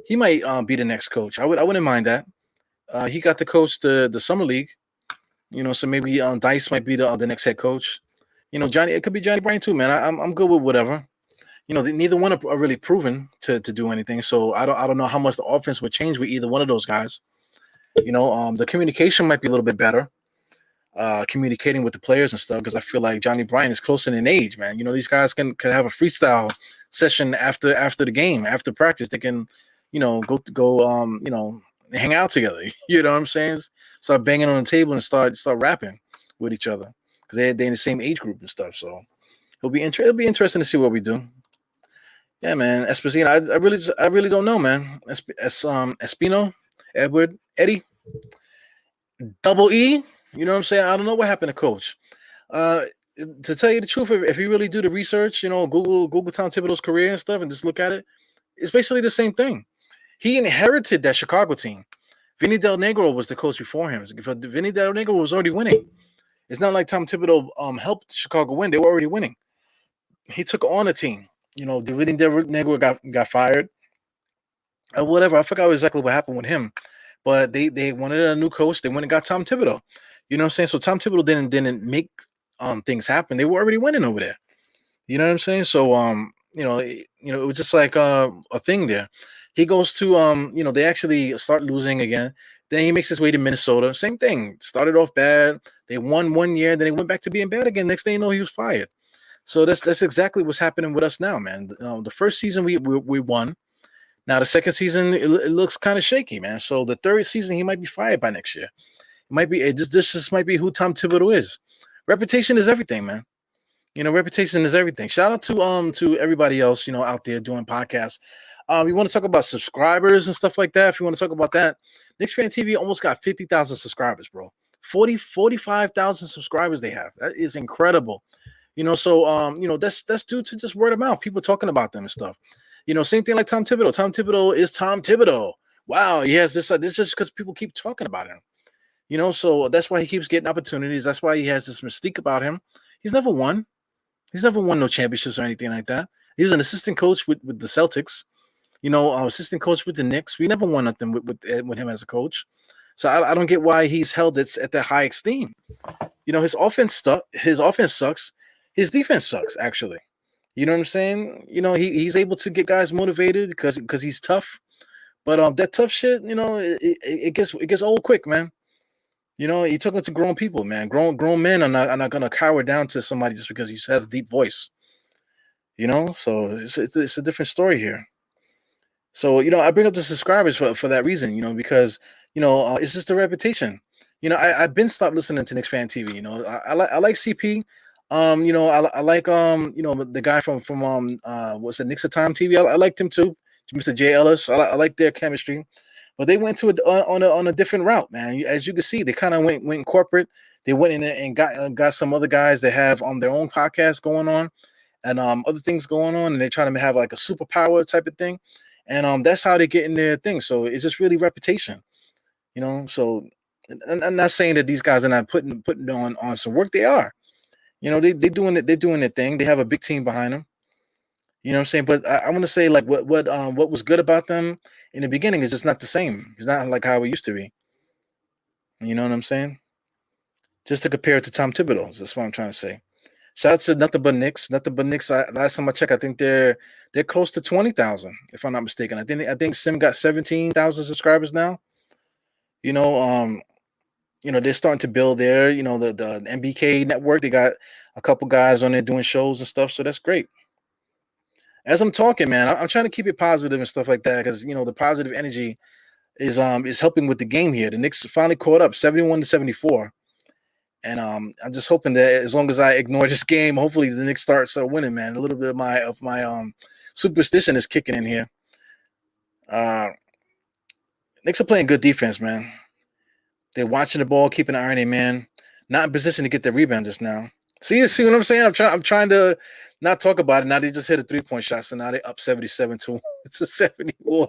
He might be the next coach. I wouldn't mind that. He got to coach the summer league. So maybe Dice might be the next head coach. Johnny, it could be Johnny Bryant too, man. I'm good with whatever. Neither one are really proven to do anything. So I don't know how much the offense would change with either one of those guys. The communication might be a little bit better. communicating with the players and stuff, because I feel like Johnny Bryant is closer in age, man. These guys could have a freestyle session after the game, after practice. They can, go hang out together. You know what I'm saying? Start banging on the table and start rapping with each other, because they're in the same age group and stuff. So it'll be interesting to see what we do. Yeah, man. Esposito, I really don't know, man. Espino, Edward, Eddie, Double E. You know what I'm saying? I don't know what happened to Coach. Uh, to tell you the truth, if you really do the research, Google Tom Thibodeau's career and stuff, and just look at it, it's basically the same thing. He inherited that Chicago team. Vinny Del Negro was the coach before him. Vinny Del Negro was already winning. It's not like Tom Thibodeau helped Chicago win. They were already winning. He took on a team. Vinny Del Negro got fired. Whatever. I forgot exactly what happened with him. But they wanted a new coach. They went and got Tom Thibodeau. You know what I'm saying? So Tom Thibodeau didn't make things happen. They were already winning over there. You know what I'm saying? So it was just like a thing there. He goes to they actually start losing again. Then he makes his way to Minnesota. Same thing. Started off bad. They won 1 year. Then he went back to being bad again. Next thing you know, he was fired. So that's exactly what's happening with us now, man. The first season we won. Now the second season it looks kind of shaky, man. So the third season he might be fired by next year. It might be this just might be who Tom Thibodeau is. Reputation is everything, man. Reputation is everything. Shout out to everybody else, out there doing podcasts. You want to talk about subscribers and stuff like that? If you want to talk about that, Knicks Fan TV almost got 50,000 subscribers, bro. 45,000 subscribers they have. That is incredible. So that's due to just word of mouth, people talking about them and stuff. Same thing like Tom Thibodeau. Tom Thibodeau is Tom Thibodeau. Wow, he has this. This is because people keep talking about him. So that's why he keeps getting opportunities. That's why he has this mystique about him. He's never won. He's never won no championships or anything like that. He was an assistant coach with the Celtics. Assistant coach with the Knicks. We never won nothing with him as a coach. So I don't get why he's held at that high esteem. His offense sucks. His defense sucks, actually. You know what I'm saying? He's able to get guys motivated because he's tough. But that tough shit, it gets old quick, man. You're talking to grown people, man. Grown men are not gonna cower down to somebody just because he has a deep voice. So it's a different story here. So I bring up the subscribers for that reason, because it's just a reputation. I've been stopped listening to Knicks Fan TV. I like CP. I like the guy from what's it, Knicks of Time TV. I liked him too, Mr. J. Ellis. I like their chemistry, but they went to it on a different route, man. As you can see, they kind of went corporate. They went in and got some other guys that have their own podcast going on, and other things going on, and they're trying to have like a superpower type of thing, and that's how they get in their thing. So it's just really reputation, So I'm not saying that these guys are not putting on some work. They are. They're doing it. They're doing their thing. They have a big team behind them. You know what I'm saying? But I want to say like what was good about them in the beginning is just not the same. It's not like how it used to be. You know what I'm saying? Just to compare it to Tom Thibodeau. That's what I'm trying to say. Shout out to Nothing But Knicks. Nothing But Knicks. Last time I checked, I think they're close to 20,000, if I'm not mistaken. I think Sim got 17,000 subscribers now. They're starting to build there. The MBK network. They got a couple guys on there doing shows and stuff. So that's great. As I'm talking, man, I'm trying to keep it positive and stuff like that because the positive energy is helping with the game here. The Knicks finally caught up, 71-74, and I'm just hoping that as long as I ignore this game, hopefully the Knicks starts winning, man. A little bit of my superstition is kicking in here. Knicks are playing good defense, man. They're watching the ball, keeping an eye on it, man. Not in position to get the rebound just now. See what I'm saying? I'm trying to not talk about it. Now they just hit a 3-point shot, so now they're up 77-71. It's a 71.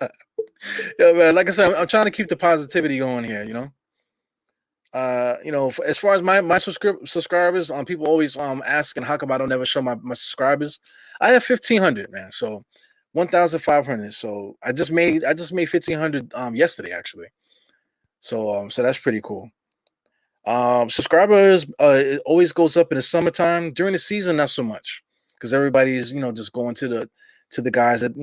Yeah, man. Like I said, I'm trying to keep the positivity going here. As far as my subscribers, people always asking how come I don't ever show my subscribers. I have 1,500, man. So 1,500. So I just made 1,500 yesterday actually. So that's pretty cool. Subscribers it always goes up in the summertime. During the season, not so much because everybody's just going to the guys that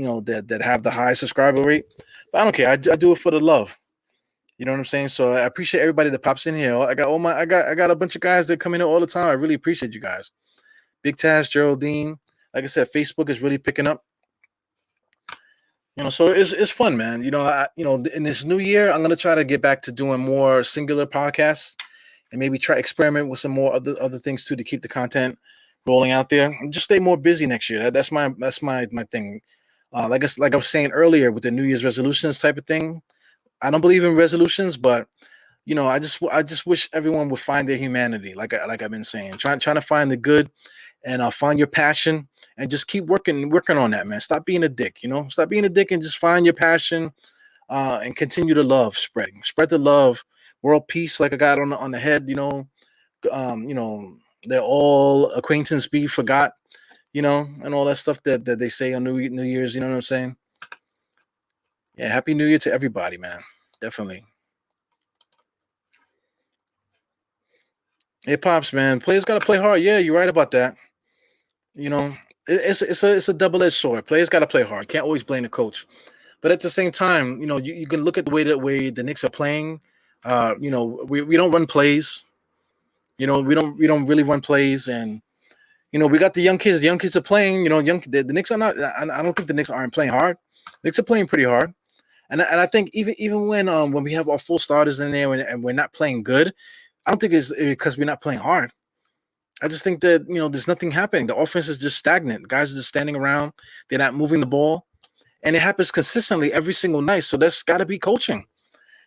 that have the high subscriber rate. But I don't care. I do it for the love. You know what I'm saying? So I appreciate everybody that pops in here. I got a bunch of guys that come in here all the time. I really appreciate you guys. Big Taz, Geraldine. Like I said, Facebook is really picking up. So it's fun, man. In this new year, I'm gonna try to get back to doing more singular podcasts and maybe try experiment with some more other things too to keep the content rolling out there and just stay more busy next year. That's my thing. Like I was saying earlier with the New Year's resolutions type of thing. I don't believe in resolutions, but I just wish everyone would find their humanity, like I've been saying, trying to find the good and find your passion and just keep working on that, man. Stop being a dick, stop being a dick and just find your passion and continue to spread the love, world peace, like I got on the head, um, you know, they're all acquaintance be forgot, and all that stuff that they say on New Year's, you know what I'm saying? Yeah, happy New Year to everybody, man. Definitely. Hey, Pops, man, players got to play hard. Yeah, you're right about that. You know, it's a double-edged sword. Players got to play hard. Can't always blame the coach. But at the same time, you can look at the way the Knicks are playing. We don't run plays. We don't really run plays, and we got the young kids. The young kids are playing. The Knicks are not. I don't think the Knicks aren't playing hard. The Knicks are playing pretty hard, and I think even when we have our full starters in there and we're not playing good, I don't think it's because we're not playing hard. I just think that there's nothing happening. The offense is just stagnant. Guys are just standing around. They're not moving the ball, and it happens consistently every single night. So that's got to be coaching.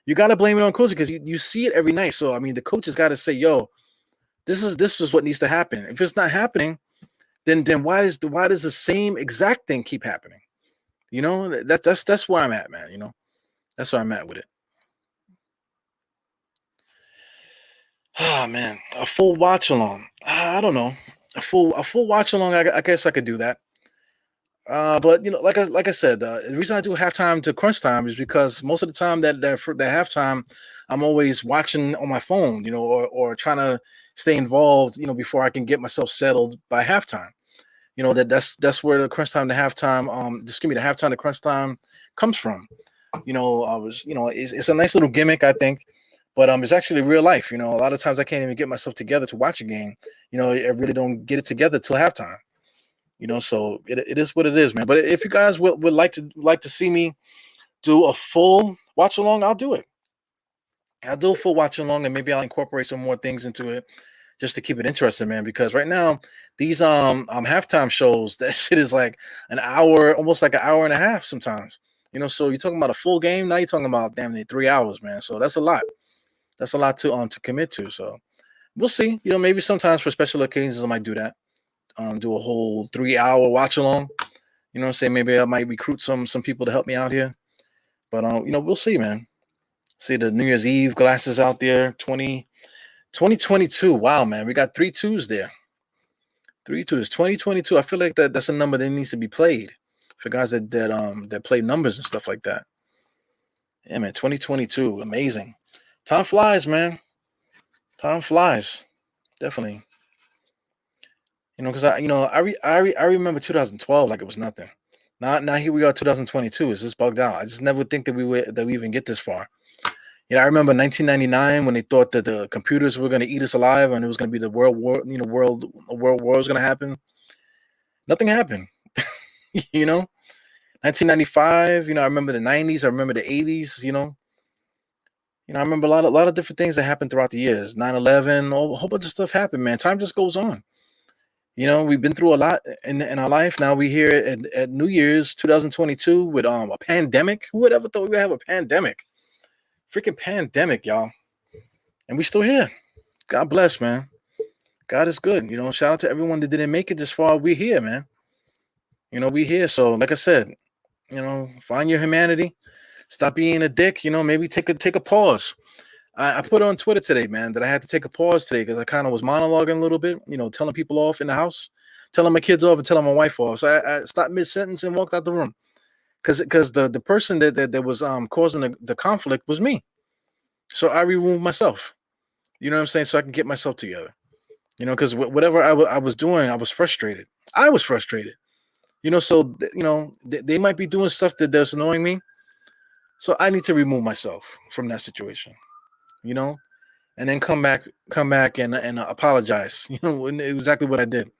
You got to blame it on coaching because you see it every night. So I mean, the coach has got to say, "Yo, this is what needs to happen." If it's not happening, then why does the same exact thing keep happening? That's where I'm at, man. That's where I'm at with it. Oh man, a full watch along. I don't know. A full watch along. I guess I could do that. But like I said, the reason I do halftime to crunch time is because most of the time that for the halftime, I'm always watching on my phone, or trying to stay involved, before I can get myself settled by halftime. That's where the crunch time to halftime, just give me the halftime to crunch time comes from. It's a nice little gimmick, I think, but it's actually real life. A lot of times I can't even get myself together to watch a game. I really don't get it together till halftime. So it is what it is, man. But if you guys would like to see me do a full watch along, I'll do it. I'll do a full watch along, and maybe I'll incorporate some more things into it just to keep it interesting, man. Because right now these halftime shows, that shit is like an hour, almost like an hour and a half sometimes. So you're talking about a full game. Now you're talking about damn near 3 hours, man. So that's a lot. That's a lot to commit to. So we'll see. Maybe sometimes for special occasions I might do that. Do a whole 3 hour watch along. What I'm saying? Maybe I might recruit some people to help me out here. But we'll see, man. See the New Year's Eve glasses out there. 2022. Wow, man. We got 3 2s there. 3 2s. 2022. I feel like that's a number that needs to be played for guys that play numbers and stuff like that. Yeah, man. 2022. Amazing. Time flies, man. Time flies. Definitely. Because I remember 2012 like it was nothing. Now here we are, 2022. It's just bugged out. I just never think that we even get this far. I remember 1999 when they thought that the computers were going to eat us alive and it was going to be the world war. A world war was going to happen. Nothing happened. 1995. I remember the 90s. I remember the 80s. I remember a lot of different things that happened throughout the years. 9/11. A whole bunch of stuff happened, man. Time just goes on. We've been through a lot in our life. Now we here at New Year's 2022 with a pandemic. Who would ever thought we would have a pandemic? Freaking pandemic, y'all. And we still here. God bless, man. God is good. Shout out to everyone that didn't make it this far. We're here, man. We here. So like I said, find your humanity. Stop being a dick. Maybe take a pause. I put on Twitter today, man, that I had to take a pause today because I kind of was monologuing a little bit, telling people off in the house, telling my kids off and telling my wife off. So I stopped mid-sentence and walked out the room because the person that was causing the conflict was me. So I removed myself. You know what I'm saying? So I can get myself together. Because whatever I was doing, I was frustrated. I was frustrated. So they might be doing stuff that's annoying me. So I need to remove myself from that situation, you know, and then come back and apologize, exactly what I did.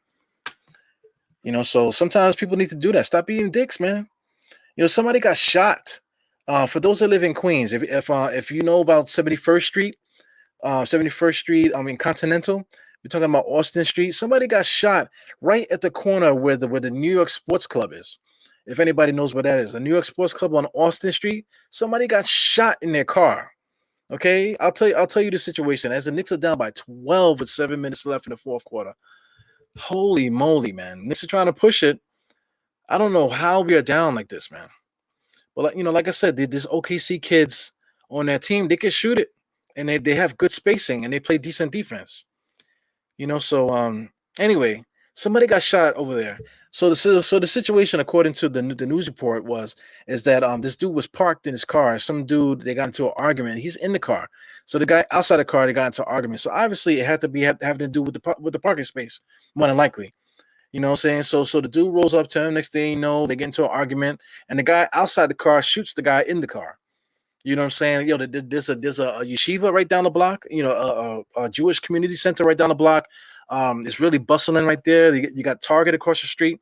So sometimes people need to do that. Stop being dicks, man. Somebody got shot. For those that live in Queens, if you know about 71st Street, 71st Street, Continental, we're talking about Austin Street. Somebody got shot right at the corner where the New York Sports Club is. If anybody knows what that is, the New York Sports Club on Austin Street, somebody got shot in their car. Okay, I'll tell you the situation. As the Knicks are down by 12 with 7 minutes left in the fourth quarter. Holy moly, man! Knicks are trying to push it. I don't know how we are down like this, man. But like I said, these OKC kids on that team, they can shoot it, and they have good spacing, and they play decent defense. So anyway, somebody got shot over there. So the situation, according to the news report, is that this dude was parked in his car. Some dude, they got into an argument. He's in the car. So the guy outside the car, they got into an argument. So obviously it had to be having to do with the parking space, more than likely. You know what I'm saying? So the dude rolls up to him. Next thing you know, they get into an argument, and the guy outside the car shoots the guy in the car. You know what I'm saying? There's a yeshiva right down the block. A Jewish community center right down the block. It's really bustling right there. You got Target across the street.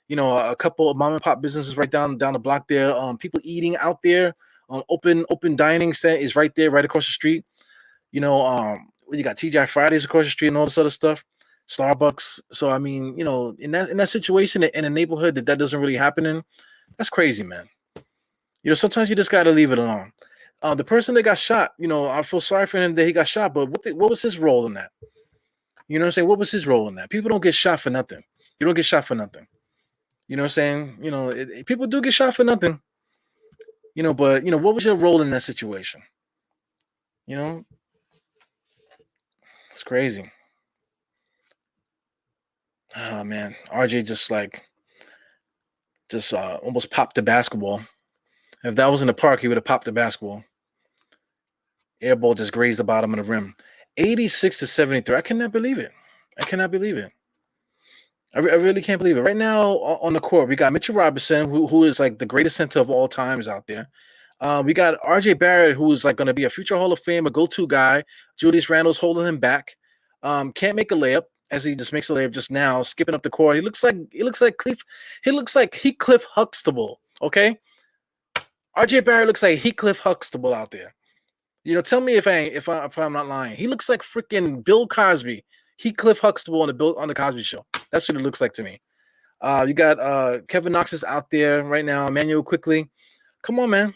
A couple of mom and pop businesses right down the block there. People eating out there. Open dining set is right there, right across the street. You got TGI Fridays across the street and all this other stuff. Starbucks. So I mean, in that situation in a neighborhood that doesn't really happen in, that's crazy, man. Sometimes you just gotta leave it alone. The person that got shot, I feel sorry for him that he got shot, but what was his role in that? You know what I'm saying? What was his role in that? People don't get shot for nothing. You don't get shot for nothing. You know what I'm saying? People do get shot for nothing. But what was your role in that situation? It's crazy. Oh man, RJ just almost popped the basketball. If that was in the park, he would have popped the basketball. Airball just grazed the bottom of the rim. 86 to 73. I cannot believe it. I cannot believe it. I really can't believe it. Right now on the court, we got Mitchell Robinson, who is like the greatest center of all times out there. We got RJ Barrett, who is like going to be a future Hall of Fame, a go-to guy. Julius Randle's holding him back. Can't make a layup, as he just makes a layup just now, skipping up the court. He looks like Cliff Huxtable. Okay, RJ Barrett looks like Cliff Huxtable out there. Tell me if I'm not lying. He looks like freaking Bill Cosby. Cliff Huxtable on the Cosby Show. That's what it looks like to me. You got Kevin Knox is out there right now. Emmanuel Quickly. Come on, man.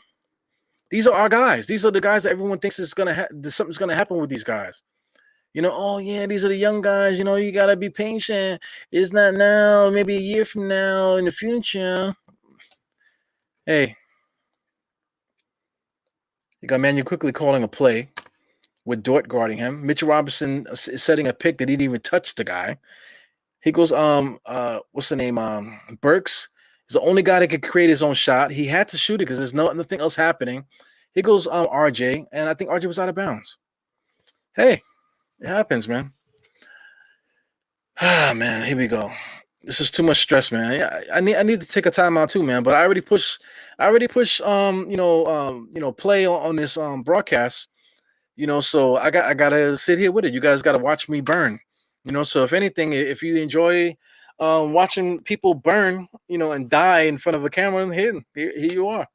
These are our guys. These are the guys that everyone thinks something's gonna happen with these guys. Oh yeah, these are the young guys. You gotta be patient. It's not now, maybe a year from now, in the future. Hey, you got Emmanuel Quickly calling a play with Dort guarding him. Mitchell Robinson is setting a pick that he didn't even touch the guy. He goes, what's the name? Burks is the only guy that could create his own shot. He had to shoot it because there's nothing else happening. He goes, RJ, and I think RJ was out of bounds. Hey, it happens, man. Ah, man, here we go. This is too much stress, man. I need to take a timeout too, man. But I already push play on this broadcast. So I gotta sit here with it. You guys gotta watch me burn. So if anything, if you enjoy watching people burn, and die in front of a camera, here you are.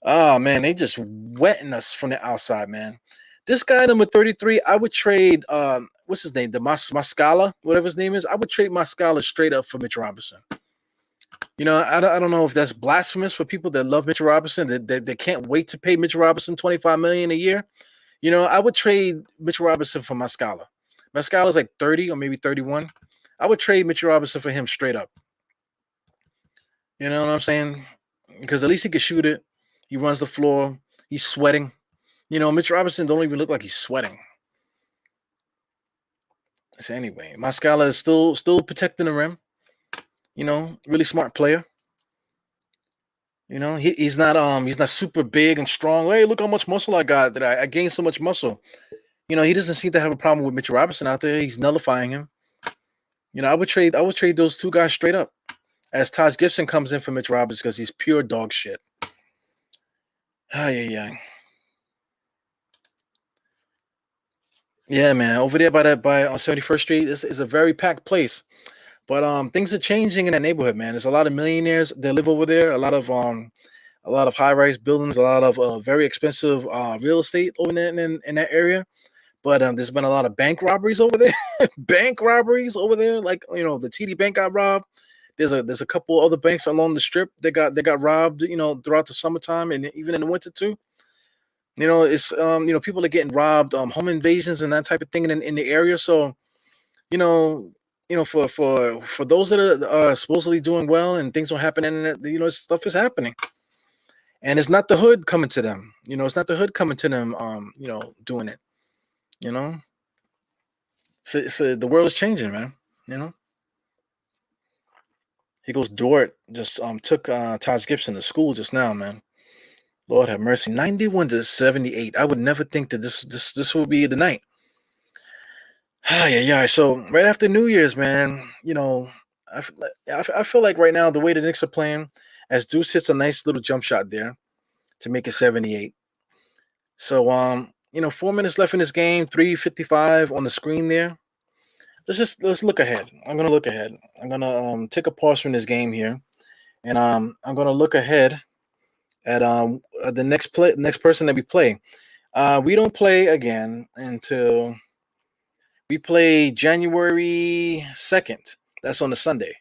Oh man, they just wetting us from the outside, man. This guy number 33, I would trade what's his name? The Mascala, whatever his name is. I would trade Mascala straight up for Mitch Robinson. I don't know if that's blasphemous for people that love Mitch Robinson, that can't wait to pay Mitch Robinson $25 million a year. I would trade Mitch Robinson for Mascala. Mascala is like 30 or maybe 31. I would trade Mitch Robinson for him straight up. You know what I'm saying? Because at least he can shoot it. He runs the floor. He's sweating. Mitch Robinson don't even look like he's sweating. So anyway, Mascala is still protecting the rim. Really smart player. He's not super big and strong. Hey, look how much muscle I got. That I gained so much muscle. He doesn't seem to have a problem with Mitch Robinson out there. He's nullifying him. I would trade those two guys straight up. As Taj Gibson comes in for Mitch Robinson because he's pure dog shit. Yeah. Yeah, man. Over there by on 71st Street is a very packed place. But things are changing in that neighborhood, man. There's a lot of millionaires that live over there, a lot of high-rise buildings, a lot of very expensive real estate over there in that area. But there's been a lot of bank robberies over there. Bank robberies over there, like the TD Bank got robbed. There's a couple other banks along the strip that got robbed, throughout the summertime and even in the winter too. It's people are getting robbed, home invasions and that type of thing in the area. So you know, for those that are supposedly doing well and things are happening, and stuff is happening, and it's not the hood coming to them. It's not the hood coming to them. Doing it. You know, so the world is changing, man. You know, he goes Dort just took Taj Gibson to school just now, man. Lord have mercy, 91-78. I would never think that this would be the night. Yeah. So right after New Year's, man, I feel like right now the way the Knicks are playing, as Deuce hits a nice little jump shot there to make it 78. So 4 minutes left in this game, 3:55 on the screen there. Let's look ahead. I'm gonna look ahead. I'm gonna take a pause from this game here, and I'm gonna look ahead at the next person that we play. We don't play again until we play January 2nd. That's on the Sunday.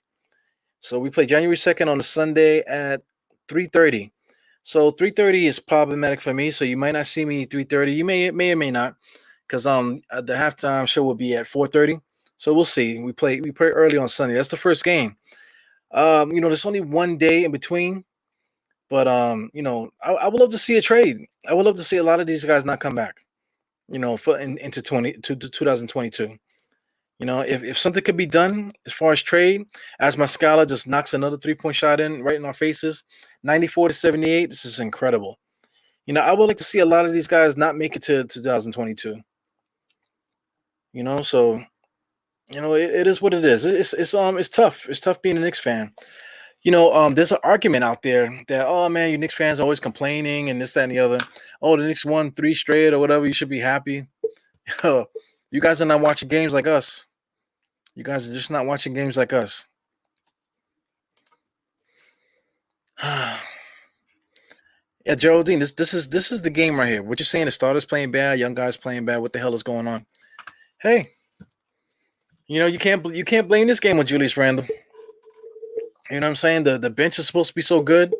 So we play January 2nd on the Sunday at 3:30. So 3:30 is problematic for me. So you might not see me 3:30. You may or may not, because the halftime show will be at 4:30. So we'll see. We play early on Sunday. That's the first game. There's only one day in between. But I would love to see a trade. I would love to see a lot of these guys not come back. Into 2022. If something could be done as far as trade, as Mascala just knocks another 3-point shot in right in our faces, 94-78. This is incredible. I would like to see a lot of these guys not make it to 2022. So it is what it is. It's tough. It's tough being a Knicks fan. There's an argument out there that, oh man, you Knicks fans are always complaining and this, that, and the other. Oh, the Knicks won 3 straight or whatever. You should be happy. You guys are not watching games like us. You guys are just not watching games like us. Yeah, Geraldine, this is the game right here. What you're saying, the starters playing bad, young guys playing bad. What the hell is going on? Hey, you can't blame this game on Julius Randle. You know what I'm saying? The bench is supposed to be so good.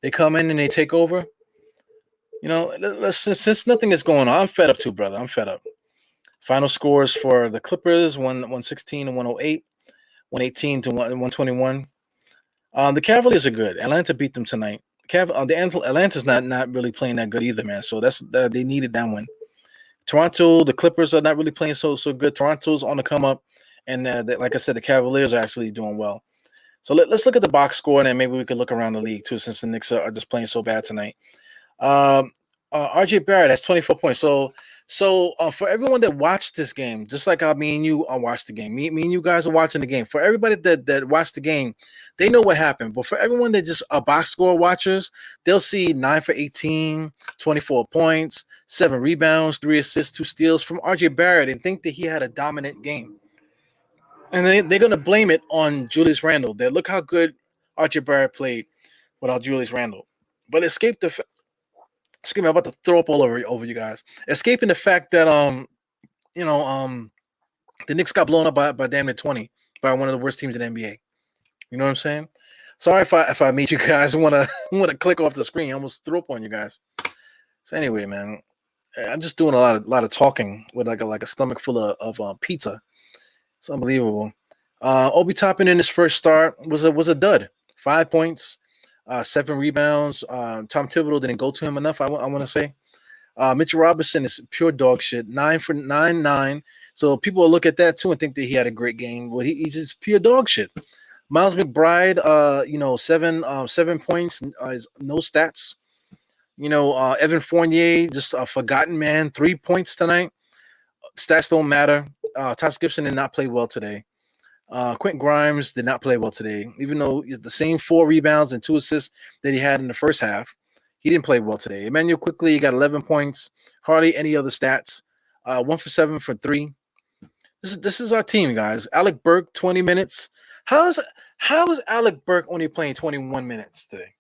They come in and they take over. Since nothing is going on, I'm fed up too, brother. I'm fed up. Final scores for the Clippers: 116 to 108, 118 to 121. The Cavaliers are good. Atlanta beat them tonight. Atlanta's not really playing that good either, man. So they needed that one. Toronto, the Clippers are not really playing so good. Toronto's on the come up, and like I said, the Cavaliers are actually doing well. So let's look at the box score, and then maybe we could look around the league too, since the Knicks are just playing so bad tonight. RJ Barrett has 24 points. So for everyone that watched this game, just like how me and you watched the game, me and you guys are watching the game. For everybody that watched the game, they know what happened. But for everyone that just are box score watchers, they'll see 9 for 18, 24 points, 7 rebounds, 3 assists, 2 steals from RJ Barrett, and think that he had a dominant game. And they're going to blame it on Julius Randle. Look how good RJ Barrett played without Julius Randle. But escape the excuse me, I'm about to throw up all over you guys. Escaping the fact that the Knicks got blown up by damn near 20 by one of the worst teams in the NBA. You know what I'm saying? Sorry if I made you guys want to click off the screen. I almost threw up on you guys. So anyway, man, I'm just doing a lot of talking with like a stomach full of pizza. It's unbelievable. Obi Toppin in his first start was a dud. 5 points, 7 rebounds. Tom Thibodeau didn't go to him enough. I want to say. Mitchell Robinson is pure dog shit. 9 for 9. So people will look at that too and think that he had a great game. Well, he's just pure dog shit. Miles McBride, 7 points, no stats. Evan Fournier, just a forgotten man, 3 points tonight. Stats don't matter. Taj Gibson did not play well today. Quentin Grimes did not play well today, even though the same 4 rebounds and 2 assists that he had in the first half. He didn't play well today. Emmanuel quickly got 11 points. Hardly any other stats. 1 for 7 for 3. This is our team, guys. Alec Burke, 20 minutes. How is Alec Burke only playing 21 minutes today?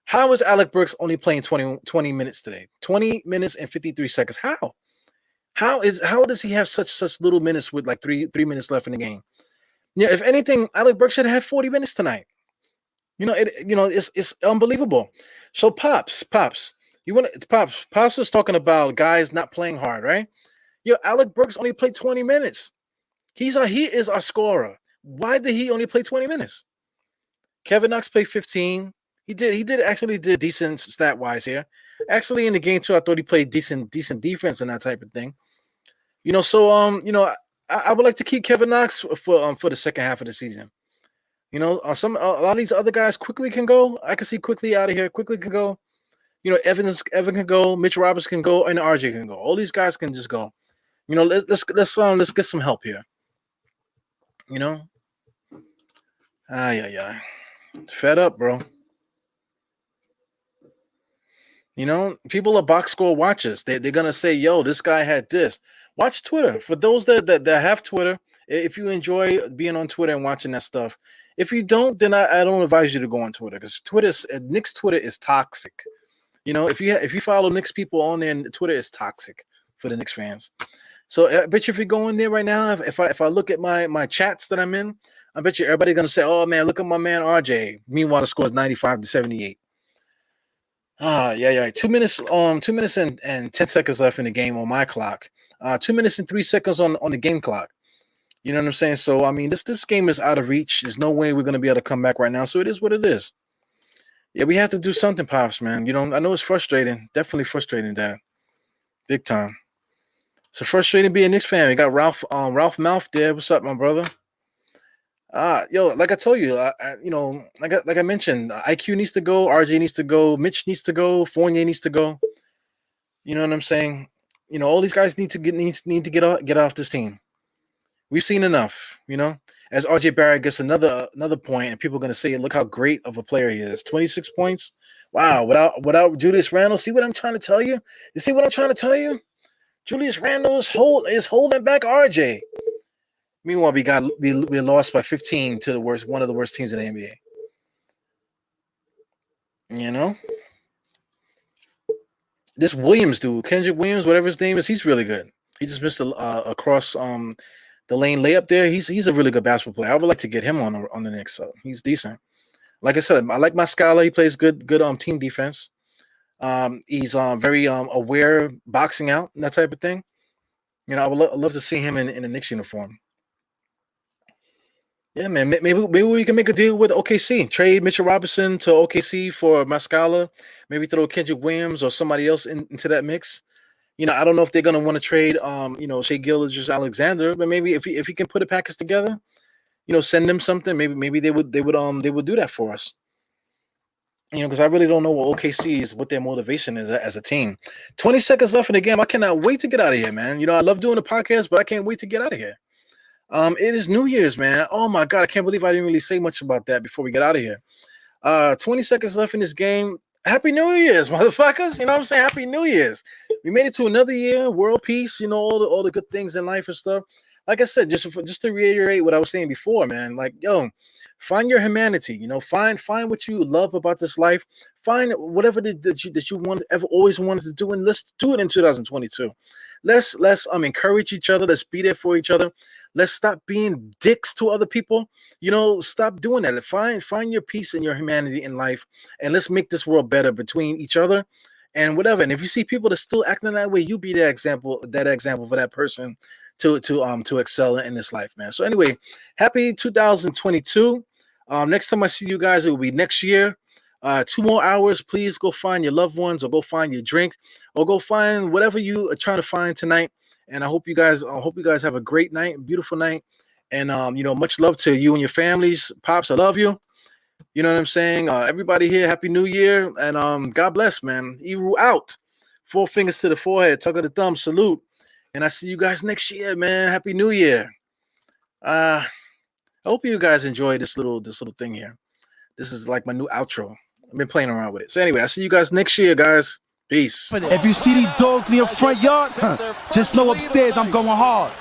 How is Alec Burks only playing 20 minutes today? 20 minutes and 53 seconds. How? How does he have such little minutes with like three minutes left in the game? Yeah, if anything, Alec Burks should have had 40 minutes tonight. It's unbelievable. So Pops, Pops was talking about guys not playing hard, right? Alec Burks only played 20 minutes. He is our scorer. Why did he only play 20 minutes? Kevin Knox played 15. He did decent stat wise here. Actually, in the game too, I thought he played decent defense and that type of thing. I would like to keep Kevin Knox for the second half of the season. A lot of these other guys quickly can go. I can see quickly out of here. Quickly can go. Evan can go. Mitch Roberts can go, and RJ can go. All these guys can just go. Let's get some help here. Yeah. Fed up, bro. People are box score watchers. They're gonna say, "Yo, this guy had this." Watch Twitter. For those that have Twitter, if you enjoy being on Twitter and watching that stuff. If you don't, then I don't advise you to go on Twitter because Knicks Twitter is toxic. If you follow Knicks people on there, Twitter is toxic for the Knicks fans. So I bet you if you go in there right now, if I look at my chats that I'm in, I bet you everybody's gonna say, "Oh man, look at my man RJ." Meanwhile, the score is 95-78. Yeah. 2 minutes and 10 seconds left in the game on my clock. 2 minutes and 3 seconds on the game clock. You know what I'm saying? So I mean, this game is out of reach. There's no way we're gonna be able to come back right now. So it is what it is. Yeah, we have to do something, Pops, man. I know it's frustrating. Definitely frustrating, Dad. Big time. It's frustrating being a Knicks fan. We got Ralph Mouth there. What's up, my brother? Like I told you, like I mentioned, IQ needs to go, RJ needs to go, Mitch needs to go, Fournier needs to go. You know what I'm saying? All these guys need to get off this team. We've seen enough. As RJ Barrett gets another point, and people are gonna say, "Look how great of a player he is! 26 points. Wow! Without Julius Randle, see what I'm trying to tell you? You see what I'm trying to tell you? Julius Randle is holding back RJ." Meanwhile, we lost by 15 to one of the worst teams in the NBA. This Williams dude, Kendrick Williams, whatever his name is, he's really good. He just missed across the lane layup there. He's a really good basketball player. I would like to get him on the Knicks. So he's decent. Like I said, I like Muscala. He plays good team defense. He's very aware boxing out and that type of thing. I would love to see him in a Knicks uniform. Yeah, man. Maybe we can make a deal with OKC. Trade Mitchell Robinson to OKC for Muscala. Maybe throw Kendrick Williams or somebody else into that mix. I don't know if they're gonna want to trade Shai Gilgeous-Alexander, but maybe if he can put a package together, send them something. Maybe they would do that for us. Because I really don't know what their motivation is as a team. 20 seconds left in the game. I cannot wait to get out of here, man. I love doing the podcast, but I can't wait to get out of here. It is New Year's, man. Oh my God, I can't believe I didn't really say much about that before we get out of here. 20 seconds left in this game. Happy New Year's, motherfuckers. You know what I'm saying? Happy New Year's. We made it to another year, world peace, all the good things in life and stuff. Like I said, just to reiterate what I was saying before, man, like, yo, find your humanity, find what you love about this life. Find whatever that you always wanted to do, and let's do it in 2022. Let's encourage each other. Let's be there for each other. Let's stop being dicks to other people. Stop doing that. Find your peace and your humanity in life, and let's make this world better between each other and whatever. And if you see people that still acting that way, you be that example for that person to excel in this life, man. So anyway, happy 2022. Next time I see you guys, it will be next year. 2 more hours. Please go find your loved ones, or go find your drink, or go find whatever you are trying to find tonight. And I hope you guys have a great night, beautiful night. And much love to you and your families. Pops, I love you. You know what I'm saying? Everybody here, Happy New Year, and God bless, man. Eru out. 4 fingers to the forehead, tuck of the thumb, salute. And I see you guys next year, man. Happy New Year. I hope you guys enjoy this little thing here. This is like my new outro. I've been playing around with it. So anyway, I'll see you guys next year, guys. Peace. If you see these dogs in your front yard, just know upstairs I'm going hard.